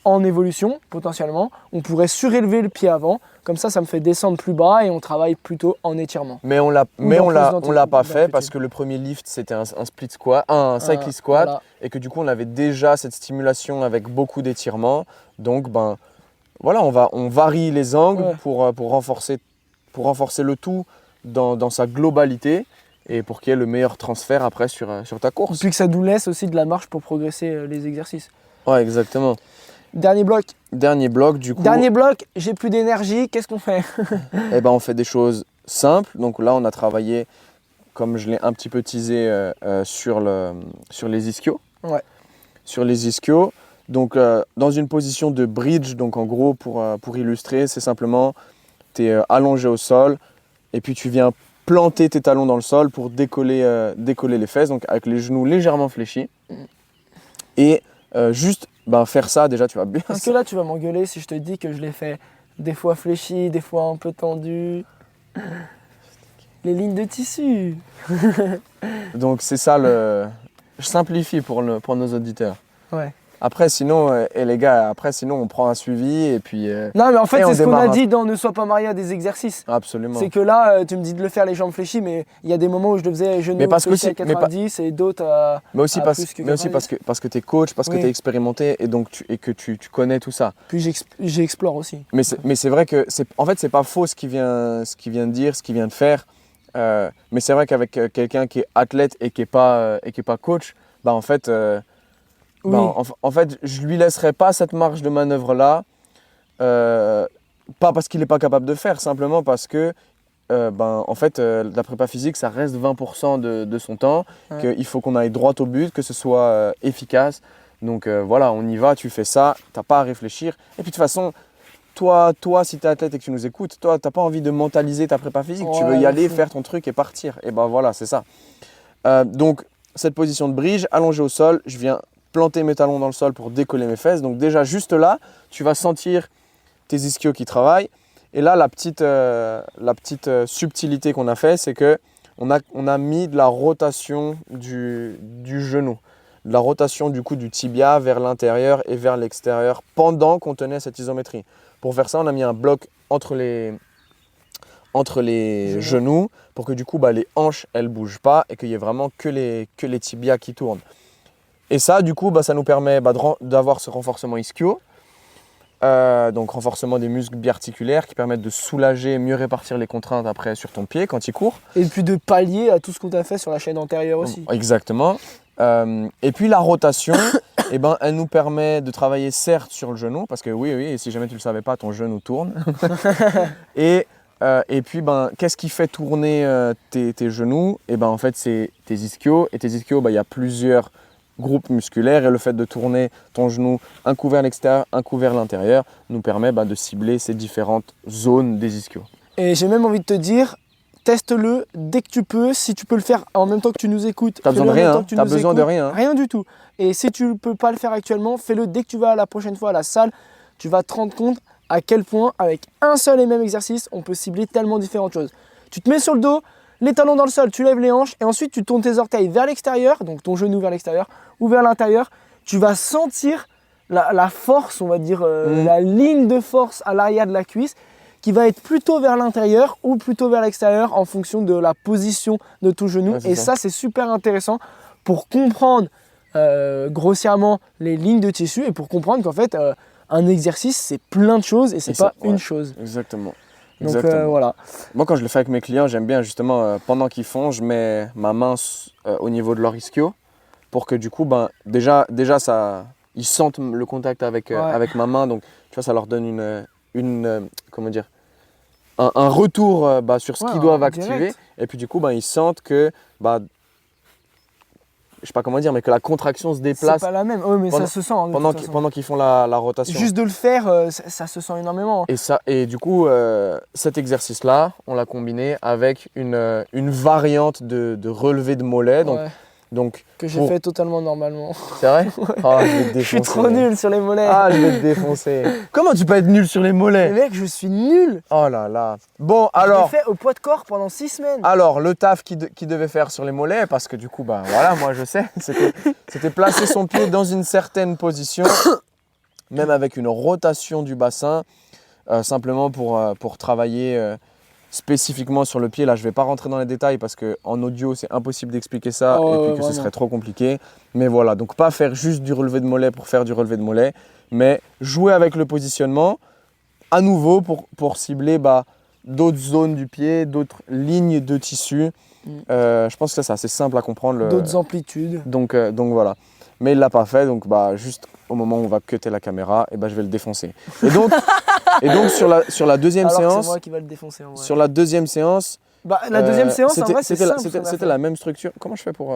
en évolution, potentiellement, on pourrait surélever le pied avant, comme ça me fait descendre plus bas et on travaille plutôt en étirement. Mais on l'a pas fait parce que le premier lift c'était un split squat, un cycle squat, voilà. Et que du coup on avait déjà cette stimulation avec beaucoup d'étirements. Donc voilà, on varie les angles pour renforcer le tout dans sa globalité et pour qu'il y ait le meilleur transfert après sur ta course. Et puis que ça nous laisse aussi de la marge pour progresser les exercices. Ouais, exactement. Dernier bloc, du coup. Dernier bloc, j'ai plus d'énergie, qu'est-ce qu'on fait? On fait des choses simples. Donc là, on a travaillé, comme je l'ai un petit peu teasé, sur les ischios. Ouais. Sur les ischios. Donc, dans une position de bridge, donc en gros, pour illustrer, c'est simplement, tu es allongé au sol et puis tu viens planter tes talons dans le sol pour décoller les fesses, donc avec les genoux légèrement fléchis. Et juste faire ça, déjà tu vas bien. Est-ce que là tu vas m'engueuler si je te dis que je l'ai fait des fois fléchi, des fois un peu tendu? Les lignes de tissu. Donc c'est ça je simplifie pour nos auditeurs. Ouais. Après sinon, les gars, on prend un suivi et puis... non mais en fait c'est ce qu'on a dit dans Ne sois pas marié à des exercices. Absolument. C'est que là, tu me dis de le faire les jambes fléchies, mais il y a des moments où je le faisais genoux fléchis à 90 et d'autres à mais aussi plus que 90. Mais aussi parce que tu es coach, parce que tu es expérimenté et que tu connais tout ça. Puis j'explore aussi. Mais c'est vrai que en fait c'est pas faux ce qu'il vient de dire, ce qu'il vient de faire. Mais c'est vrai qu'avec quelqu'un qui est athlète et qui est pas coach, en fait... Oui. En fait, je lui laisserai pas cette marge de manœuvre là, pas parce qu'il n'est pas capable de faire, simplement parce que en fait, la prépa physique, ça reste 20% de son temps, qu'il faut qu'on aille droit au but, que ce soit efficace. Donc voilà, on y va, tu fais ça, tu n'as pas à réfléchir. Et puis de toute façon, toi si tu es athlète et que tu nous écoutes, toi, tu n'as pas envie de mentaliser ta prépa physique, tu veux y aller, faire ton truc et partir. Et voilà, c'est ça. Donc, cette position de bridge, allongé au sol, je viens planter mes talons dans le sol pour décoller mes fesses. Donc déjà, juste là, tu vas sentir tes ischios qui travaillent. Et là, la petite subtilité qu'on a fait, c'est qu'on a mis de la rotation du genou. De la rotation du coup du tibia vers l'intérieur et vers l'extérieur pendant qu'on tenait cette isométrie. Pour faire ça, on a mis un bloc entre les genoux pour que du coup, les hanches, elles ne bougent pas et qu'il y ait vraiment que les tibias qui tournent. Et ça, du coup, ça nous permet d'avoir ce renforcement ischio. donc renforcement des muscles biarticulaires qui permettent de soulager et mieux répartir les contraintes après sur ton pied quand il court. Et puis de pallier à tout ce qu'on t'a fait sur la chaîne antérieure aussi. Exactement. Et puis la rotation, eh ben, elle nous permet de travailler certes sur le genou, parce que oui, et si jamais tu ne le savais pas, ton genou tourne. et puis, qu'est-ce qui fait tourner tes genoux? Et ben, en fait, c'est tes ischios. Et tes ischios, il y a plusieurs groupes musculaires. Et le fait de tourner ton genou un coup vers l'extérieur, un coup vers l'intérieur, nous permet de cibler ces différentes zones des ischios. Et j'ai même envie de te dire, teste-le dès que tu peux. Si tu peux le faire en même temps que tu nous écoutes. T'as besoin de rien, t'as besoin de rien. Rien du tout. Et si tu ne peux pas le faire actuellement, fais-le dès que tu vas la prochaine fois à la salle. Tu vas te rendre compte à quel point, avec un seul et même exercice, on peut cibler tellement différentes choses. Tu te mets sur le dos, les talons dans le sol, tu lèves les hanches et ensuite tu tournes tes orteils vers l'extérieur, donc ton genou vers l'extérieur ou vers l'intérieur. Tu vas sentir la force, on va dire, la ligne de force à l'arrière de la cuisse qui va être plutôt vers l'intérieur ou plutôt vers l'extérieur en fonction de la position de ton genou. Ouais, et ça, c'est super intéressant pour comprendre grossièrement les lignes de tissu et pour comprendre qu'en fait, un exercice, c'est plein de choses et c'est pas une chose. Exactement. Donc voilà. Moi, quand je le fais avec mes clients, j'aime bien justement, pendant qu'ils font, je mets ma main au niveau de leur ischio pour que du coup, déjà ça, ils sentent le contact avec ma main. Donc, tu vois, ça leur donne comment dire, un retour sur ce qu'ils doivent activer. Direct. Et puis du coup, ils sentent que, je sais pas comment dire, mais que la contraction se déplace. C'est pas la même, oui, mais ça se sent. Pendant qu'ils font la rotation. Juste de le faire, ça se sent énormément. Et du coup, cet exercice-là, on l'a combiné avec une variante de relevé de mollet. Donc, que j'ai fait totalement normalement. C'est vrai? Oh, je vais te défoncer. Je suis trop nul sur les mollets. Ah, je vais te défoncer. Comment tu peux être nul sur les mollets? Mais mec, je suis nul. Oh là là. Bon, alors. Je l'ai fait au poids de corps pendant 6 semaines. Alors, le taf qu'il devait faire sur les mollets, parce que du coup, voilà, moi je sais, c'était placer son pied dans une certaine position, même avec une rotation du bassin, simplement pour travailler spécifiquement sur le pied. Là, je ne vais pas rentrer dans les détails parce qu'en audio, c'est impossible d'expliquer ça et puis que ce serait trop compliqué. Mais voilà, donc pas faire juste du relevé de mollet pour faire du relevé de mollet, mais jouer avec le positionnement à nouveau pour cibler d'autres zones du pied, d'autres lignes de tissu. Je pense que c'est assez simple à comprendre. D'autres amplitudes. Donc voilà. Mais il ne l'a pas fait, donc juste au moment où on va cutter la caméra, je vais le défoncer. Et donc sur la deuxième séance, c'est moi qui va le défoncer en vrai. Sur la deuxième séance, la deuxième séance, en vrai, c'est simple. C'était la même structure. Comment je fais pour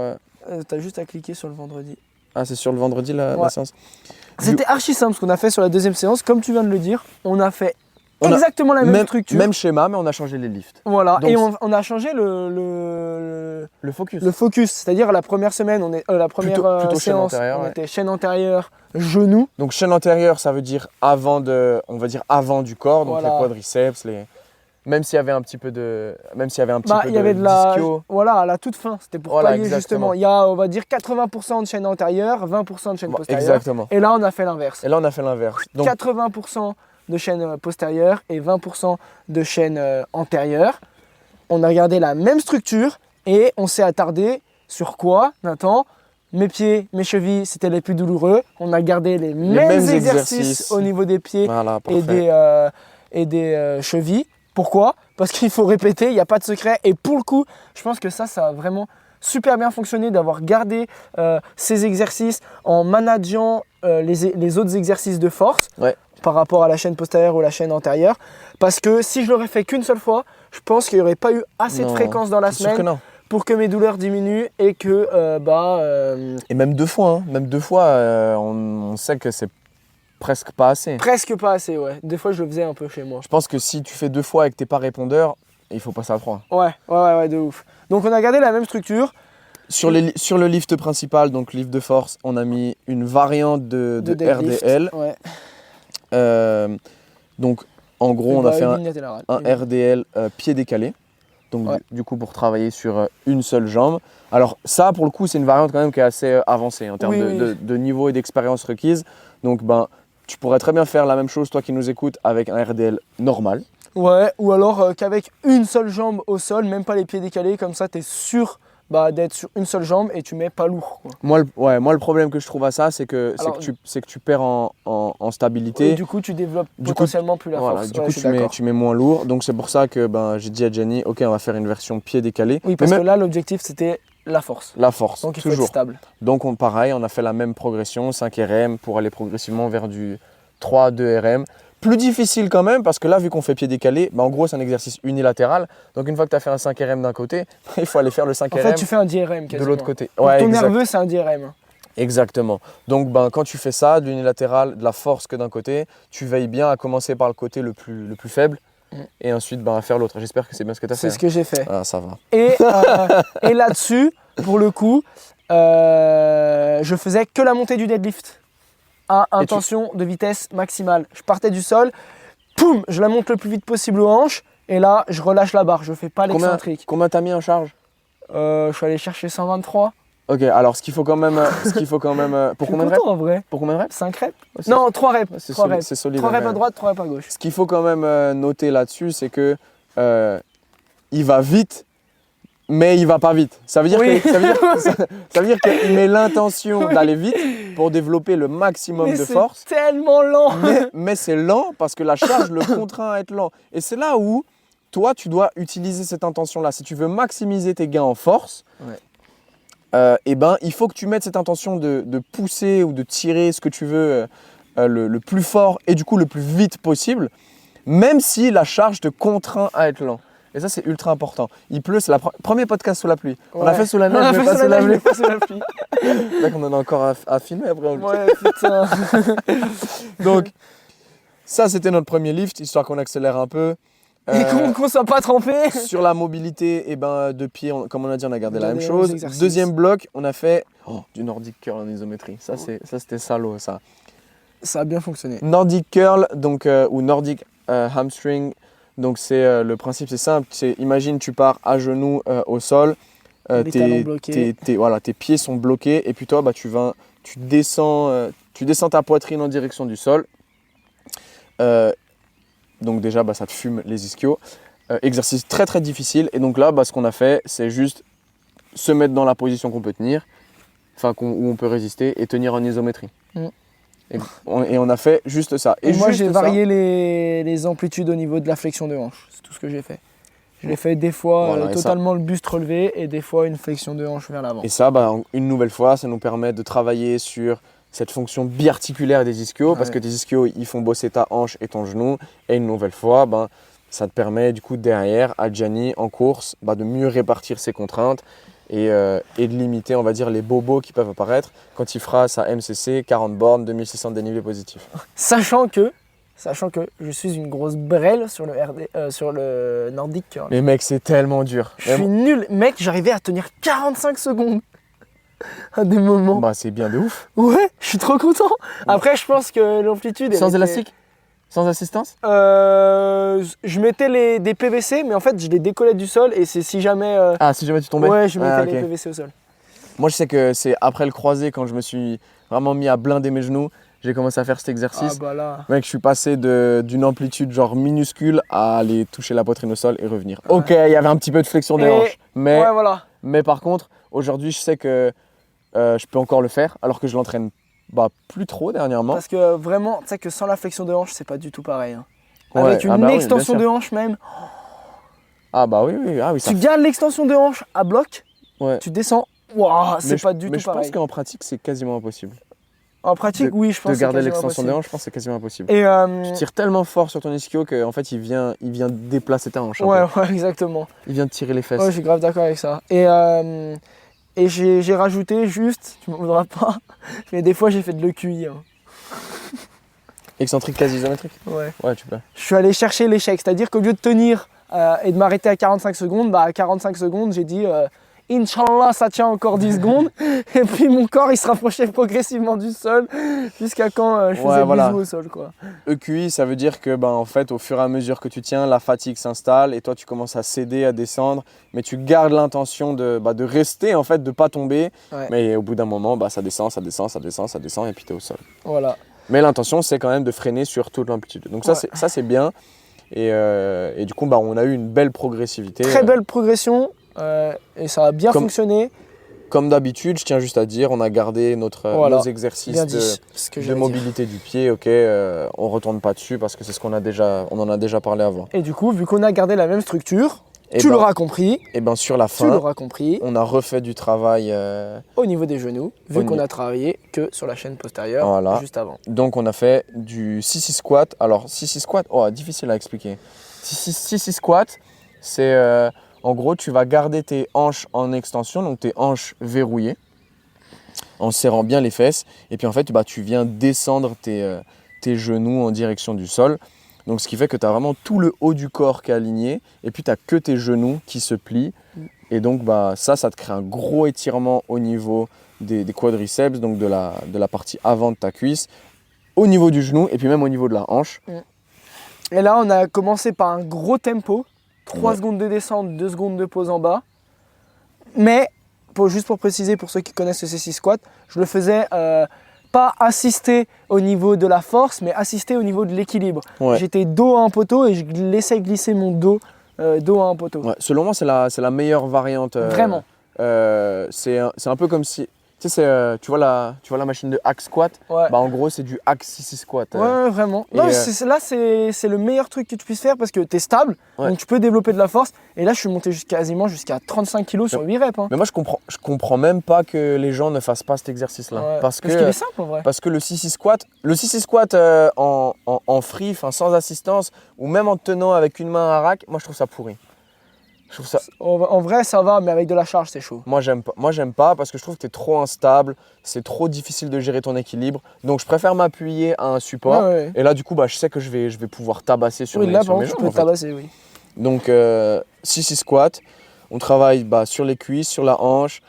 T'as juste à cliquer sur le vendredi. Ah, c'est sur le vendredi la séance. C'était archi simple ce qu'on a fait sur la deuxième séance. Comme tu viens de le dire, on a fait exactement la même structure. Même schéma, mais on a changé les lifts. Voilà, donc, et on a changé le focus. Le focus, c'est-à-dire la première semaine, la première plutôt séance, on était chaîne antérieure, genou. Donc chaîne antérieure, ça veut dire avant du corps, donc les quadriceps, même s'il y avait un petit peu de d'ischio. Voilà, à la toute fin, c'était pour pallier justement. Il y a, on va dire, 80% de chaîne antérieure, 20% de chaîne postérieure. Exactement. Et là, on a fait l'inverse. Donc 80% de chaîne postérieure et 20% de chaîne antérieure. On a regardé la même structure et on s'est attardé sur quoi, Nathan? Mes pieds, mes chevilles, c'était les plus douloureux. On a gardé les mêmes exercices au niveau des pieds et des chevilles. Pourquoi? Parce qu'il faut répéter, il n'y a pas de secret. Et pour le coup, je pense que ça a vraiment super bien fonctionné d'avoir gardé ces exercices en manageant les autres exercices de force par rapport à la chaîne postérieure ou la chaîne antérieure. Parce que si je l'aurais fait qu'une seule fois, je pense qu'il n'y aurait pas eu assez de fréquence dans la semaine pour que mes douleurs diminuent et que Et même 2 fois, hein. Même 2 fois, on sait que c'est presque pas assez. Presque pas assez, ouais. Des fois, je le faisais un peu chez moi. Je pense que si tu fais 2 fois et que t'es pas répondeur, il faut passer à 3. Ouais, de ouf. Donc on a gardé la même structure. Sur le lift principal, donc lift de force, on a mis une variante de RDL. Donc en gros, on a fait un RDL pied décalé. Donc du coup, pour travailler sur une seule jambe. Alors ça, pour le coup, c'est une variante quand même qui est assez avancée en termes de niveau et d'expérience requise. Donc tu pourrais très bien faire la même chose, toi qui nous écoutes, avec un RDL normal. Ouais, ou alors qu'avec une seule jambe au sol, même pas les pieds décalés, comme ça tu es sûr d'être sur une seule jambe et tu mets pas lourd, quoi. Moi, le problème que je trouve à ça, c'est que tu perds en stabilité. Et du coup, tu développes Du coup, potentiellement plus la force. Du Ouais, coup, je suis d'accord. tu mets moins lourd. Donc, c'est pour ça que j'ai dit à Gianni, ok, on va faire une version pied décalé. Oui, parce Mais que même là, l'objectif, c'était la force. la force, Donc, il faut être toujours. stable. Donc, pareil, on a fait la même progression, 5 RM pour aller progressivement vers du 3, 2 RM. Plus difficile quand même, parce que là, vu qu'on fait pied décalé, en gros, c'est un exercice unilatéral. Donc, une fois que tu as fait un 5 RM d'un côté, il faut aller faire le 5 En RM fait, tu fais un DRM de quasiment. l'autre côté. Pour Ouais, ton exact. nerveux, c'est un DRM. Exactement. Donc, quand tu fais ça, de l'unilatéral, de la force que d'un côté, tu veilles bien à commencer par le côté le plus faible et ensuite à faire l'autre. J'espère que c'est bien ce que tu as fait. C'est ce que j'ai fait. Ah, ça va. Et là-dessus, pour le coup, je faisais que la montée du deadlift à intention de vitesse maximale. Je partais du sol, poum, je la monte le plus vite possible aux hanches et là, je relâche la barre. Je fais pas l'excentrique. Combien t'as mis en charge? Je suis allé chercher 123. Ok, alors ce qu'il faut quand même, pour combien de reps? En vrai. Pour combien de reps? 5 reps? Ouais, Non, 3 reps. c'est 3 solide, reps. c'est solide. 3 reps mais à droite, 3 reps à gauche. Ce qu'il faut quand même noter là-dessus, c'est que il va vite, mais il va pas vite. Ça veut dire Oui. ça veut dire qu'il met l'intention d'aller vite pour développer le maximum Mais de c'est force. tellement lent. Mais c'est lent parce que la charge le contraint à être lent. Et c'est là où toi, tu dois utiliser cette intention-là. Si tu veux maximiser tes gains en force, il faut que tu mettes cette intention de pousser ou de tirer ce que tu veux le plus fort et du coup le plus vite possible, même si la charge te contraint à être lent. Et ça, c'est ultra important. Il pleut, c'est le premier podcast sous la pluie. On a fait sous la neige, mais pas sous la pluie. Là qu'on en a encore à filmer après. On le Ouais, putain. Donc, ça, c'était notre premier lift, histoire qu'on accélère un peu. Et qu'on soit pas trempé. Sur la mobilité, de pied, comme on a dit, on a gardé la même les chose. exercices. Deuxième bloc, on a fait du Nordic curl en isométrie. Ça, c'était salaud, ça. Ça a bien fonctionné. Nordic curl, donc, ou Nordic hamstring. Donc, le principe, c'est simple. Imagine, tu pars à genoux au sol. Les talons bloqués. Tes pieds sont bloqués. Et puis toi, tu descends ta poitrine en direction du sol. Donc déjà, ça te fume les ischios. Exercice très très difficile. Et donc là, ce qu'on a fait, c'est juste se mettre dans la position qu'on peut tenir, où on peut résister et tenir en isométrie. Et on a fait juste ça. Et moi, j'ai varié les amplitudes au niveau de la flexion de hanche. C'est tout ce que j'ai fait. Je l'ai fait des fois totalement le buste relevé et des fois une flexion de hanche vers l'avant. Et ça, une nouvelle fois, ça nous permet de travailler sur cette fonction biarticulaire des ischios, parce que tes ischios, ils font bosser ta hanche et ton genou. Et une nouvelle fois, ça te permet du coup derrière, à Gianni, en course, de mieux répartir ses contraintes et de limiter, on va dire, les bobos qui peuvent apparaître quand il fera sa MCC, 40 bornes, 2600 dénivelé positif. Sachant que je suis une grosse brêle sur le Nordic curl. Mais mec, c'est tellement dur. Je suis nul. Mec, j'arrivais à tenir 45 secondes à des moments. C'est bien de ouf. Ouais, je suis trop content. Après, je pense que l'amplitude... Sans élastique? Sans assistance? Je mettais des PVC, mais en fait, je les décollais du sol et c'est si jamais... si jamais tu tombais? Ouais, je mettais les PVC au sol. Moi, je sais que c'est après le croisé, quand je me suis vraiment mis à blinder mes genoux, j'ai commencé à faire cet exercice. Là. Mec, je suis passé d'une amplitude genre minuscule à aller toucher la poitrine au sol et revenir. Ok, il y avait un petit peu de flexion des hanches. Mais par contre, aujourd'hui, je sais que je peux encore le faire, alors que je l'entraîne plus trop dernièrement. Parce que vraiment, tu sais que sans la flexion de hanche, c'est pas du tout pareil. Hein. Avec une extension de hanche même. Oui, tu gardes l'extension de hanche à bloc, tu descends. Waouh, c'est pas du tout pareil. Mais je pense qu'en pratique, c'est quasiment impossible. En pratique, oui, je pense de garder l'extension de hanche, je pense que c'est quasiment impossible. Et tu tires tellement fort sur ton ischio qu'en fait, il vient déplacer ta hanche. Ouais, exactement. Il vient te tirer les fesses. Ouais, je suis grave d'accord avec ça. Et j'ai rajouté juste, tu m'en voudras pas, mais des fois j'ai fait de l'EQI. Excentrique quasi isométrique? Ouais, tu peux. Je suis allé chercher l'échec, c'est-à-dire qu'au lieu de tenir et de m'arrêter à 45 secondes, à 45 secondes, j'ai dit Inch'Allah, ça tient encore 10 secondes. Et puis mon corps, il se rapprochait progressivement du sol jusqu'à quand je faisais le bisou au sol, quoi. EQI, ça veut dire que en fait, au fur et à mesure que tu tiens, la fatigue s'installe et toi, tu commences à céder, à descendre. Mais tu gardes l'intention de rester, en fait, de ne pas tomber. Mais au bout d'un moment, ça descend et puis tu es au sol. Voilà. Mais l'intention, c'est quand même de freiner sur toute l'amplitude. Donc ça, c'est bien. Et du coup, on a eu une belle progressivité. Très belle progression. Et ça a bien fonctionné. Comme d'habitude, je tiens juste à dire, on a gardé nos exercices Bien dit, ce que de j'allais mobilité du pied, ok, on retourne pas dessus parce que c'est ce qu'on en a déjà parlé avant. Et du coup, vu qu'on a gardé la même structure, Et tu ben- l'auras compris, Et bien sur la tu fin, l'auras compris, on a refait du travail, au niveau des genoux, vu Au qu'on ni- a travaillé que sur la chaîne postérieure Voilà. juste avant. donc on a fait du 6-6 squat. Alors 6-6 squat, oh, difficile à expliquer. 6-6 squat, c'est en gros tu vas garder tes hanches en extension, donc tes hanches verrouillées, en serrant bien les fesses. Et puis en fait, tu viens descendre tes genoux en direction du sol. Donc ce qui fait que tu as vraiment tout le haut du corps qui est aligné. Et puis tu n'as que tes genoux qui se plient. Et donc ça te crée un gros étirement au niveau des quadriceps, donc de la partie avant de ta cuisse, au niveau du genou et puis même au niveau de la hanche. Et là, on a commencé par un gros tempo, 3 Ouais. secondes de descente, 2 secondes de pause en bas. Mais, juste pour préciser, pour ceux qui connaissent le C6 squat, je le faisais pas assister au niveau de la force, mais assister au niveau de l'équilibre. Ouais. J'étais dos à un poteau et je laissais glisser mon dos, dos à un poteau. Ouais, selon moi, c'est la meilleure variante. Vraiment. C'est un peu comme si... Tu sais, tu vois la machine de hack squat. Ouais. En gros, c'est du hack 6 squat. Ouais, vraiment. et, Non, mais c'est le meilleur truc que tu puisses faire parce que tu es stable, Ouais. donc tu peux développer de la force. Et là, je suis monté quasiment jusqu'à 35 kg sur 8 reps. Hein. Mais moi, je comprends même pas que les gens ne fassent pas cet exercice-là. Ouais. Parce qu'il est simple en vrai. Parce que le 6-6 squat en free, sans assistance, ou même en tenant avec une main à rack, moi je trouve ça pourri. Je trouve ça... En vrai, ça va, mais avec de la charge, c'est chaud. Moi j'aime pas parce que je trouve que tu es trop instable, c'est trop difficile de gérer ton équilibre. Donc je préfère m'appuyer à un support. Ouais. Et là du coup, je sais que je vais pouvoir tabasser sur Oui, mes, là, sur par mes contre, tu jambes. peux tabasser, oui. Donc 6-6 squat, on travaille sur les cuisses, sur la hanche,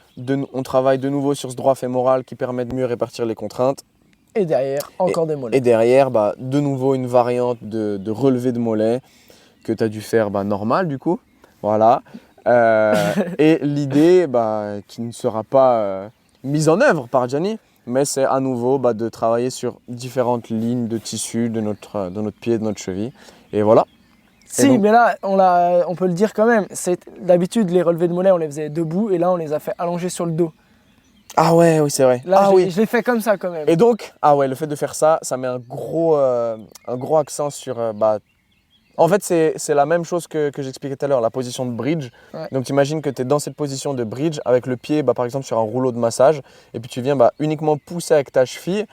on travaille de nouveau sur ce droit fémoral qui permet de mieux répartir les contraintes. Et derrière, encore des mollets. Et derrière, de nouveau une variante de relevé de mollet que tu as dû faire normal du coup. Voilà. Et l'idée qui ne sera pas mise en œuvre par Gianni, mais c'est à nouveau de travailler sur différentes lignes de tissu de notre pied, de notre cheville. Et voilà. Si, donc- mais là, on peut le dire quand même. D'habitude, les relevés de mollets, on les faisait debout et là, on les a fait allonger sur le dos. Ah ouais, oui, c'est vrai. Là, oui. je l'ai fait comme ça quand même. Et donc, le fait de faire ça, ça met un gros accent sur... En fait, c'est la même chose que j'expliquais tout à l'heure, la position de bridge. Ouais. Donc, tu imagines que tu es dans cette position de bridge avec le pied, par exemple, sur un rouleau de massage. Et puis, tu viens uniquement pousser avec ta cheville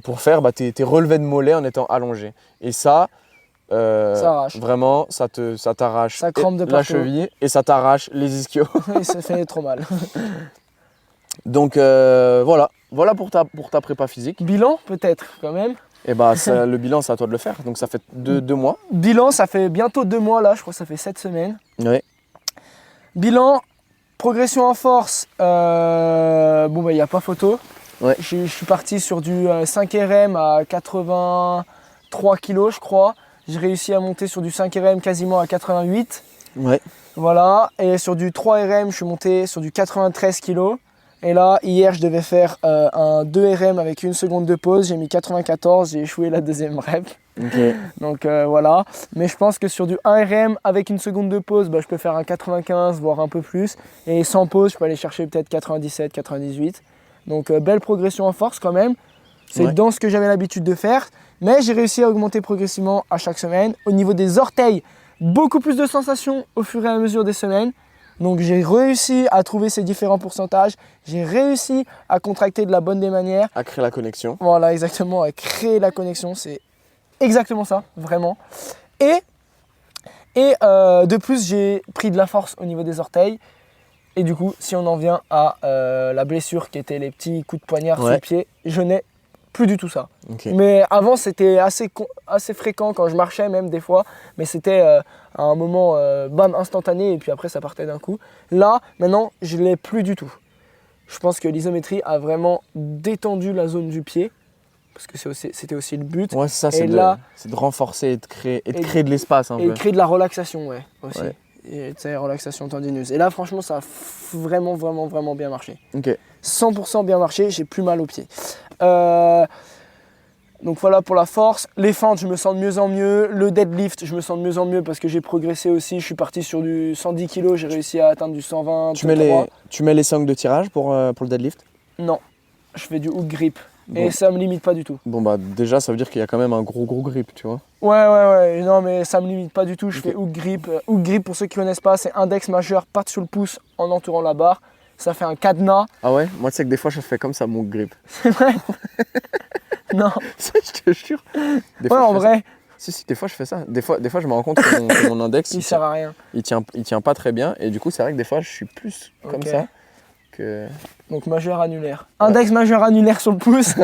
pour faire tes relevés de mollets en étant allongé. Et ça arrache. vraiment, ça t'arrache Ça crampe de la partout. cheville et ça t'arrache les ischios. Et ça fait trop mal. Donc, voilà pour ta prépa physique. Bilan, peut-être, quand même. Et le bilan, c'est à toi de le faire. Donc, ça fait deux mois. Bilan, ça fait bientôt 2 mois là, je crois que ça fait 7 semaines. Oui. Bilan, progression en force, il n'y a pas photo. Ouais. Je suis parti sur du 5 RM à 83 kg, je crois. J'ai réussi à monter sur du 5 RM quasiment à 88. Ouais. Voilà. Et sur du 3 RM, je suis monté sur du 93 kg. Et là, hier, je devais faire un 2 RM avec 1 seconde de pause. J'ai mis 94, j'ai échoué la deuxième rep. Ok. Donc voilà, mais je pense que sur du 1 RM avec 1 seconde de pause, je peux faire un 95 voire un peu plus, et sans pause je peux aller chercher peut-être 97, 98. Donc belle progression en force quand même, c'est Ouais. dans ce que j'avais l'habitude de faire, mais j'ai réussi à augmenter progressivement à chaque semaine. Au niveau des orteils, beaucoup plus de sensations au fur et à mesure des semaines. Donc j'ai réussi à trouver ces différents pourcentages, j'ai réussi à contracter de la bonne des manières. À créer la connexion. Voilà, exactement, à créer la connexion, c'est exactement ça, vraiment. Et de plus, j'ai pris de la force au niveau des orteils. Et du coup, si on en vient à la blessure qui était les petits coups de poignard sur Ouais. le pied, je n'ai plus du tout ça. Ok. Mais avant, c'était assez fréquent quand je marchais même des fois. Mais c'était à un moment bam, instantané et puis après ça partait d'un coup. Là, maintenant, je ne l'ai plus du tout. Je pense que l'isométrie a vraiment détendu la zone du pied. Parce que c'était aussi le but. Ouais, c'est ça, Et là- c'est de renforcer et de créer Et- de de l'espace un Et peu. créer de la relaxation, ouais, aussi. Ouais. Et tu sais, relaxation tendineuse. Et là, franchement, ça a vraiment, vraiment, vraiment bien marché. Ok. 100% bien marché, j'ai plus mal aux pieds. Donc voilà pour la force. Les fentes, je me sens de mieux en mieux. Le deadlift, je me sens de mieux en mieux parce que j'ai progressé aussi. Je suis parti sur du 110 kg, j'ai réussi à atteindre du 120. Tu mets les sangles de tirage pour le deadlift? Non, je fais du hook grip. Bon. Et ça me limite pas du tout. Bon bah déjà ça veut dire qu'il y a quand même un gros grip, tu vois. Ouais, non mais ça me limite pas du tout, je Ok. fais hook grip. Hook grip pour ceux qui connaissent pas, c'est index majeur, patte sur le pouce en entourant la barre. Ça fait un cadenas. Ah ouais? Moi tu sais que des fois je fais comme ça mon grip. C'est vrai? Non. Je te jure. Des Ouais, fois, en je fais vrai, ça. Si, des fois je fais ça. Des fois je me rends compte que mon index il sert à rien. il tient pas très bien et du coup c'est vrai que des fois je suis plus comme Ok. ça que... Donc majeur annulaire. Index majeur annulaire sur le pouce. Je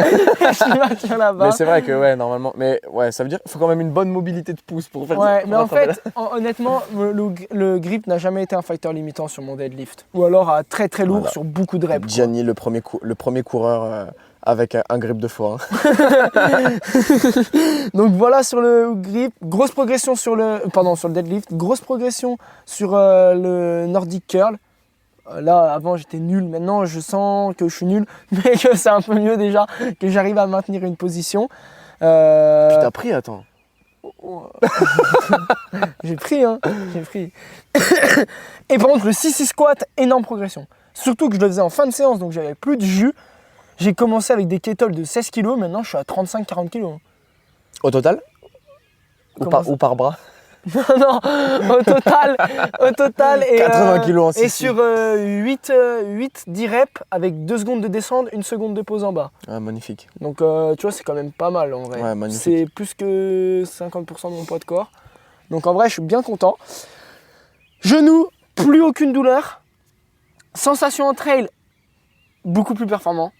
vais sur la Mais barre. c'est vrai que ouais normalement, mais ouais ça veut dire qu'il faut quand même une bonne mobilité de pouce pour faire ça. Ouais, pour mais en attraper fait, honnêtement, le grip n'a jamais été un facteur limitant sur mon deadlift. Ou alors à très très lourd Voilà. sur beaucoup de la... reps. quoi. Gianni le premier coureur avec un grip de foie. Hein. Donc voilà sur le hook grip, grosse progression sur le deadlift, grosse progression sur le Nordic curl. Là avant j'étais nul, maintenant je sens que je suis nul, mais que c'est un peu mieux déjà, que j'arrive à maintenir une position. Tu t'as pris, attends. J'ai pris, hein, j'ai pris. Et par contre le 6-6 squat, énorme progression. Surtout que je le faisais en fin de séance, donc j'avais plus de jus. J'ai commencé avec des kettlebells de 16 kg, maintenant je suis à 35-40 kg. Au total? Comment ça Ou par bras? Non, au total et, 80 kilos en et 6-6. sur 8-10 reps avec 2 secondes de descente, 1 seconde de pause en bas. Ah, magnifique. Donc tu vois, c'est quand même pas mal en vrai. Ouais, magnifique. C'est plus que 50% de mon poids de corps. Donc en vrai, je suis bien content. Genoux, plus aucune douleur. Sensation en trail, beaucoup plus performant.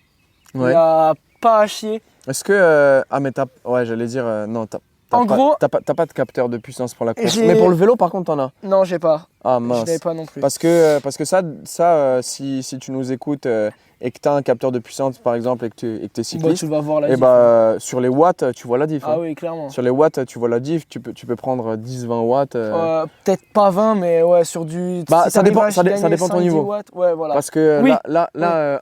Il Ouais. n'y a pas à chier. Est-ce que... ah mais t'as... Ouais, j'allais dire... non, En gros- t'as pas de capteur de puissance pour la course. J'ai- Mais pour le vélo, par contre, t'en as. Non, j'ai pas. Ah Je mince. l'avais pas non plus. Parce que ça si tu nous écoutes et que t'as un capteur de puissance, par exemple, et que t'es Bah, cycliste, tu vas voir la et diff. bah sur les watts, tu vois la diff. Ah hein. oui, clairement. Sur les watts, tu vois la diff. Tu peux prendre 10-20 watts. Peut-être pas 20, mais ouais, sur du. Bah, si ça t'arrives dépend- à ça dé- ça gagner dépend de ton 5-10 niveau. watts, ouais, voilà. Parce que Oui. là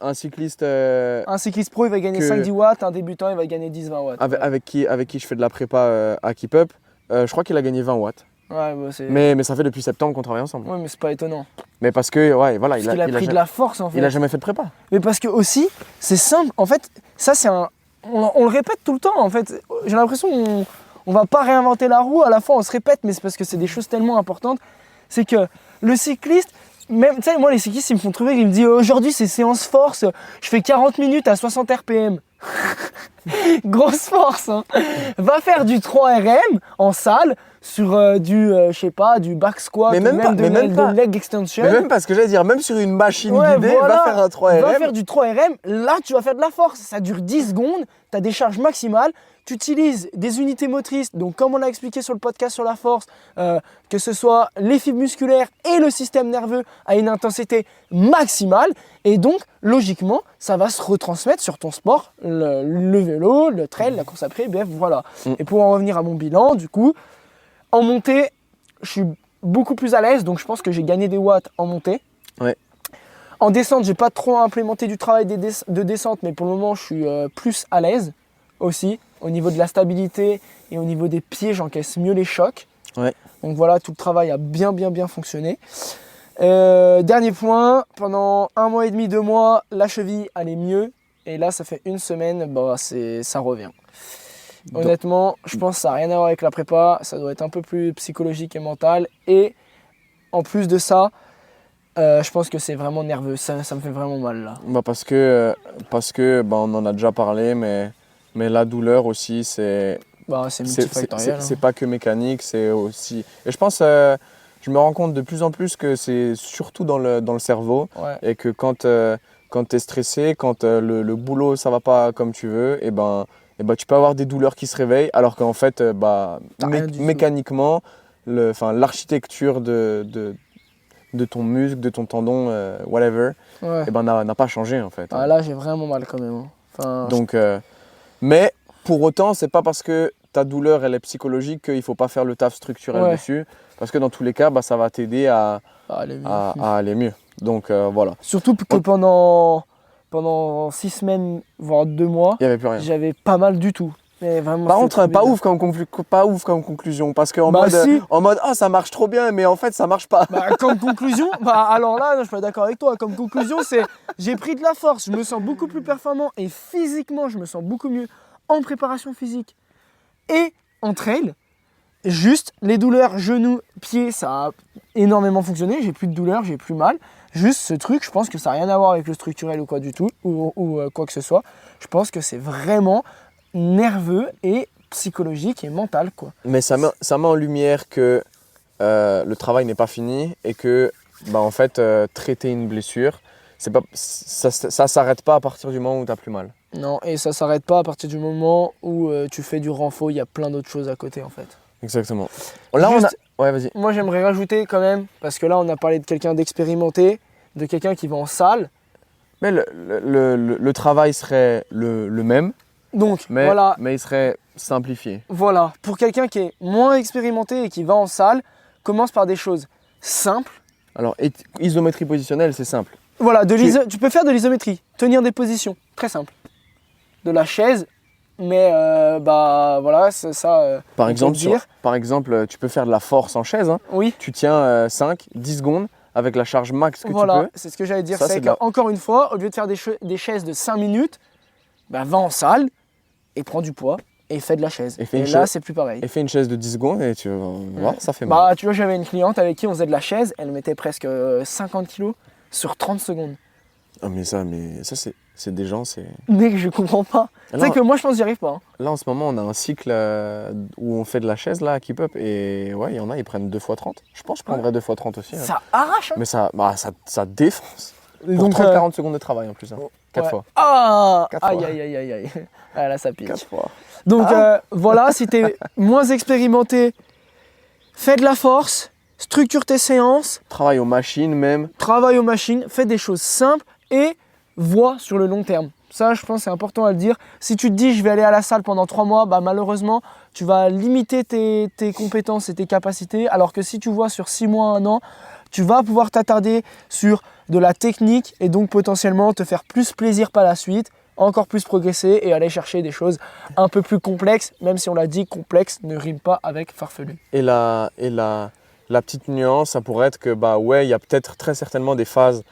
un cycliste Un cycliste pro, il va gagner que- 5-10 watts, un débutant, il va gagner 10-20 watts. avec qui je fais de la prépa à Keep Up, je crois qu'il a gagné 20 watts. Ouais, bah, c'est. Mais ça fait depuis septembre qu'on travaille ensemble. Ouais, mais c'est pas étonnant. Mais parce que, ouais, voilà, Parce qu'il a pris de ja- la force en fait. il a jamais fait de prépa. Mais parce que aussi, c'est simple. En fait, ça, c'est un. On le répète tout le temps en fait. J'ai l'impression qu'on va pas réinventer la roue. À la fois, on se répète, mais c'est parce que c'est des choses tellement importantes. C'est que le cycliste. Même, tu sais, moi, les cyclistes, ils me font trouver, ils me disent aujourd'hui, c'est séance force, je fais 40 minutes à 60 RPM. Grosse force, hein. Va faire du 3 RM en salle sur je sais pas, du back squat, Mais ou même pas, de, mais même de pas. leg extension. Mais même pas ce que j'allais dire, même sur une machine Ouais, guidée, voilà. va faire un 3RM. Va faire du 3RM, là tu vas faire de la force, ça dure 10 secondes, tu as des charges maximales, tu utilises des unités motrices, donc comme on a expliqué sur le podcast sur la force, que ce soit les fibres musculaires et le système nerveux à une intensité maximale, et donc logiquement ça va se retransmettre sur ton sport, le vélo, le trail, la course à pied, bref voilà. Et pour en revenir à mon bilan, du coup, en montée, je suis beaucoup plus à l'aise, donc je pense que j'ai gagné des watts en montée. Ouais. En descente, j'ai pas trop implémenté du travail de descente, mais pour le moment, je suis plus à l'aise aussi. Au niveau de la stabilité et au niveau des pieds, j'encaisse mieux les chocs. Ouais. Donc voilà, tout le travail a bien fonctionné. Dernier point, pendant 1 mois et demi, 2 mois, la cheville allait mieux. Et là, ça fait 1 semaine, bah, ça revient. Donc- Honnêtement, je pense que ça n'a rien à voir avec la prépa. Ça doit être un peu plus psychologique et mental. Et en plus de ça, je pense que c'est vraiment nerveux. Ça me fait vraiment mal là. Bah parce que bah, on en a déjà parlé, mais la douleur aussi, c'est Bah, c'est multifactoriel. c'est pas que mécanique, c'est aussi... Et je pense, je me rends compte de plus en plus que c'est surtout dans le cerveau, Ouais. et que quand tu es stressé, quand le boulot ça va pas comme tu veux, et ben tu peux avoir des douleurs qui se réveillent, alors qu'en fait, T'as rien du tout. mécaniquement, l'architecture de ton muscle, de ton tendon, whatever, Ouais. et ben n'a pas changé en fait. Ah, là, j'ai vraiment mal quand même. Hein. Enfin, Donc, mais pour autant, c'est pas parce que ta douleur elle est psychologique qu'il faut pas faire le taf structurel Ouais. dessus, parce que dans tous les cas, bah, ça va t'aider à allez, mieux. aller mieux. Donc voilà, Surtout que pendant 6 semaines, voire 2 mois, il y avait plus rien. j'avais pas mal du tout. Mais vraiment, Par c'est contre, trop pas bizarre. ouf comme conclusion. Parce qu'en Bah, mode, si. ah, ça marche trop bien, mais en fait, ça marche pas. Bah, comme conclusion, alors là, je suis pas d'accord avec toi. Comme conclusion, c'est j'ai pris de la force, je me sens beaucoup plus performant et physiquement, je me sens beaucoup mieux en préparation physique et en trail. Juste les douleurs genoux, pieds, ça a énormément fonctionné. J'ai plus de douleurs, j'ai plus mal. Juste ce truc, je pense que ça n'a rien à voir avec le structurel ou quoi du tout, ou quoi que ce soit. Je pense que c'est vraiment nerveux et psychologique et mental, quoi. Mais ça met en lumière que le travail n'est pas fini et que, en fait, traiter une blessure, ça s'arrête pas à partir du moment où tu as plus mal. Non, et ça s'arrête pas à partir du moment où tu fais du renfort, il y a plein d'autres choses à côté en fait. Exactement. Là, Juste- Ouais, vas-y. Moi j'aimerais rajouter quand même, parce que là on a parlé de quelqu'un d'expérimenté, de quelqu'un qui va en salle. Mais le travail serait le même, Donc mais il serait simplifié. voilà, pour quelqu'un qui est moins expérimenté et qui va en salle, commence par des choses simples. Alors, isométrie positionnelle, c'est simple. Voilà, tu peux faire de l'isométrie, tenir des positions, très simple. De la chaise, mais voilà, c'est ça. Par on peut exemple, le dire. tu peux faire de la force en chaise. Hein. Oui. Tu tiens 5, 10 secondes avec la charge max que Voilà, tu peux. c'est ce que j'allais dire. Ça, C'est c'est de la- qu'encore une fois, au lieu de faire des chaises de 5 minutes, va en salle et prends du poids et fais de la chaise. Et fais Et une là, chaise- c'est plus pareil. Et fais une chaise de 10 secondes et tu vas voir, ça fait mal. Tu vois, j'avais une cliente avec qui on faisait de la chaise, elle mettait presque 50 kilos sur 30 secondes. Ah, mais ça c'est des gens, c'est... Mec, je comprends pas. Tu Là, sais que moi, je pense que j'y arrive pas. Hein. là, en ce moment, on a un cycle où on fait de la chaise, là, à Keep Up. Et ouais, il y en a, ils prennent 2 x 30. Je pense que je prendrais 2 x 30 aussi. Hein. Ça arrache. Hein. Mais ça défonce. Et Pour donc, 30-40 secondes de travail en plus. Hein. 4 ouais. fois. Ah, 4 aïe, fois. aïe, aïe, aïe, aïe. Ah, là, ça pique. 4 fois. Donc voilà, si t'es moins expérimenté, fais de la force, structure tes séances, Travail aux machines même. travaille aux machines, fais des choses simples et vois sur le long terme. Ça, je pense, c'est important à le dire. Si tu te dis, je vais aller à la salle pendant 3 mois, malheureusement, tu vas limiter tes compétences et tes capacités. Alors que si tu vois sur 6 mois, 1 an, tu vas pouvoir t'attarder sur de la technique et donc potentiellement te faire plus plaisir par la suite, encore plus progresser et aller chercher des choses un peu plus complexes, même si on l'a dit, complexe ne rime pas avec farfelu. Et la petite nuance, ça pourrait être que, il y a peut-être très certainement des phases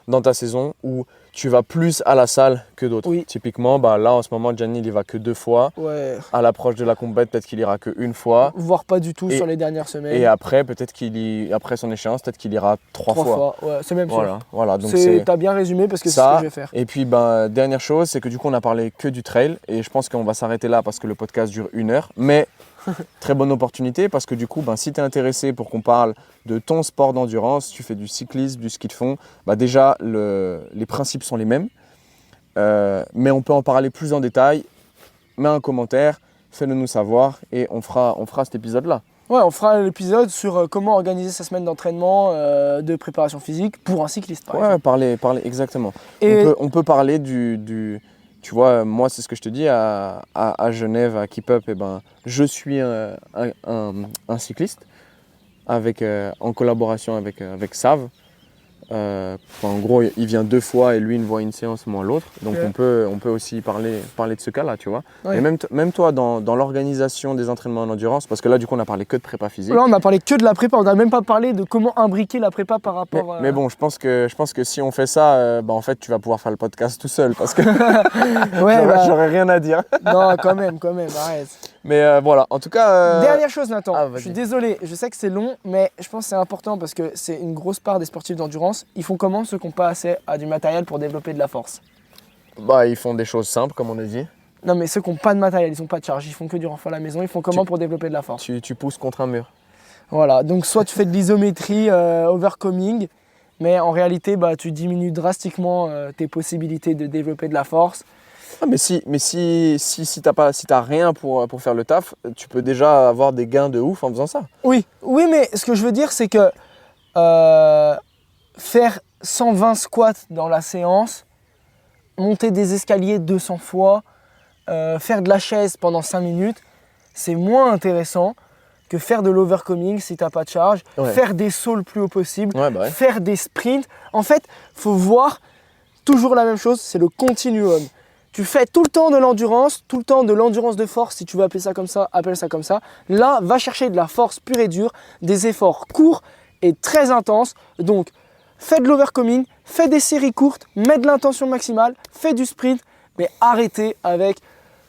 dans ta saison où tu vas plus à la salle que d'autres. Oui. Typiquement, là, en ce moment, Gianni, il y va que 2 fois. Ouais, À l'approche de la compète, peut-être qu'il ira que 1 fois. voire pas du tout Et- sur les dernières semaines. Et après, après son échéance, peut-être qu'il ira 3 fois. Ouais, c'est même sûr. Voilà. Donc c'est... T'as bien résumé parce que c'est ce Ça, que je vais faire. Et puis, dernière chose, c'est que du coup, on a parlé que du trail. Et je pense qu'on va s'arrêter là parce que le podcast dure 1 heure. Mais très bonne opportunité parce que du coup, si tu es intéressé pour qu'on parle de ton sport d'endurance, tu fais du cyclisme, du ski de fond, déjà, les principes sont les mêmes. Mais on peut en parler plus en détail. Mets un commentaire, fais-le nous savoir et on fera cet épisode-là. Ouais, on fera l'épisode sur comment organiser sa semaine d'entraînement de préparation physique pour un cycliste, par exemple. Parler exactement. Et On peut parler du tu vois, moi c'est ce que je te dis à Genève, à Keep Up, je suis un cycliste en collaboration avec Sav. En gros, il vient 2 fois et lui il voit une séance, moi l'autre. Donc Ouais. on peut aussi parler de ce cas-là, tu vois. Ouais. Et même toi, dans l'organisation des entraînements en endurance, parce que là du coup on a parlé que de prépa physique. là, on a parlé que de la prépa, on n'a même pas parlé de comment imbriquer la prépa par rapport. Mais bon, je pense que si on fait ça, en fait, tu vas pouvoir faire le podcast tout seul parce que Ouais, j'aurais rien à dire. non, quand même, arrête. Mais voilà, en tout cas. Dernière chose, Nathan, vas-y. je suis désolé, je sais que c'est long, mais je pense que c'est important parce que c'est une grosse part des sportifs d'endurance. Ils font comment ceux qui n'ont pas assez à du matériel pour développer de la force? Ils font des choses simples, comme on a dit. Non, mais ceux qui n'ont pas de matériel, ils n'ont pas de charge, ils font que du renfort à la maison, ils font comment pour développer de la force? Tu pousses contre un mur. Voilà, donc soit tu fais de l'isométrie overcoming, mais en réalité, tu diminues drastiquement tes possibilités de développer de la force. Ah, mais si t'as rien pour faire le taf, tu peux déjà avoir des gains de ouf en faisant ça. Oui, mais ce que je veux dire, c'est que faire 120 squats dans la séance, monter des escaliers 200 fois, faire de la chaise pendant 5 minutes, c'est moins intéressant que faire de l'overcoming si t'as pas de charge, Ouais. faire des sauts le plus haut possible, Ouais. faire des sprints. En fait, faut voir toujours la même chose, c'est le continuum. tu fais tout le temps de l'endurance, tout le temps de l'endurance de force, si tu veux appeler ça comme ça, appelle ça comme ça. Là, va chercher de la force pure et dure, des efforts courts et très intenses. Donc, fais de l'overcoming, fais des séries courtes, mets de l'intention maximale, fais du sprint, mais arrêtez avec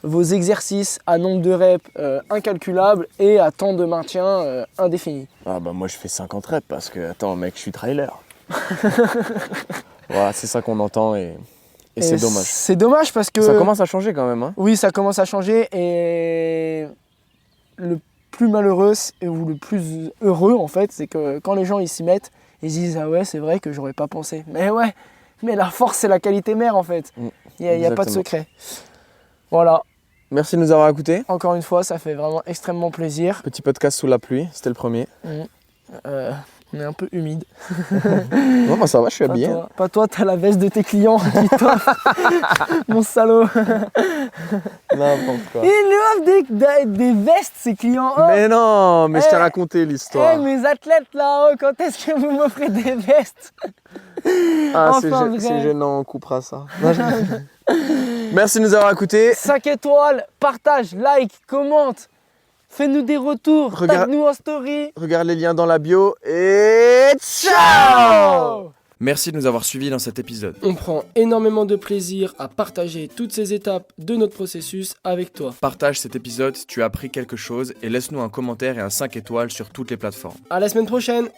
vos exercices à nombre de reps incalculable et à temps de maintien indéfini. Ah bah moi je fais 50 reps parce que, attends mec, je suis trailer. Voilà, c'est ça qu'on entend et c'est dommage. C'est dommage parce que... Ça commence à changer quand même. Hein. Oui, ça commence à changer et le plus malheureux ou le plus heureux en fait, c'est que quand les gens ils s'y mettent, ils se disent ah ouais c'est vrai que j'aurais pas pensé. Mais ouais, mais la force c'est la qualité mère en fait. Il n'y a pas de secret. Voilà, Merci de nous avoir écoutés. encore une fois ça fait vraiment extrêmement plaisir. Petit podcast sous la pluie, c'était le premier. On est un peu humide. Non, bah ça va, je suis Pas habillé. toi, pas toi, t'as la veste de tes clients qui t'offrent. Mon salaud. N'importe quoi. Il lui offre des vestes ces clients. Oh, Mais non, mais je t'ai raconté l'histoire. mes athlètes là-haut, quand est-ce que vous m'offrez des vestes? Ah, enfin, vrai. c'est gênant, on coupera ça. Non, Merci de nous avoir écoutés. 5 étoiles, partage, like, commente. Fais-nous des retours, Regarde- tag-nous en story. Regarde les liens dans la bio et ciao! Merci de nous avoir suivis dans cet épisode. On prend énormément de plaisir à partager toutes ces étapes de notre processus avec toi. Partage cet épisode si tu as appris quelque chose et laisse-nous un commentaire et un 5 étoiles sur toutes les plateformes. À la semaine prochaine!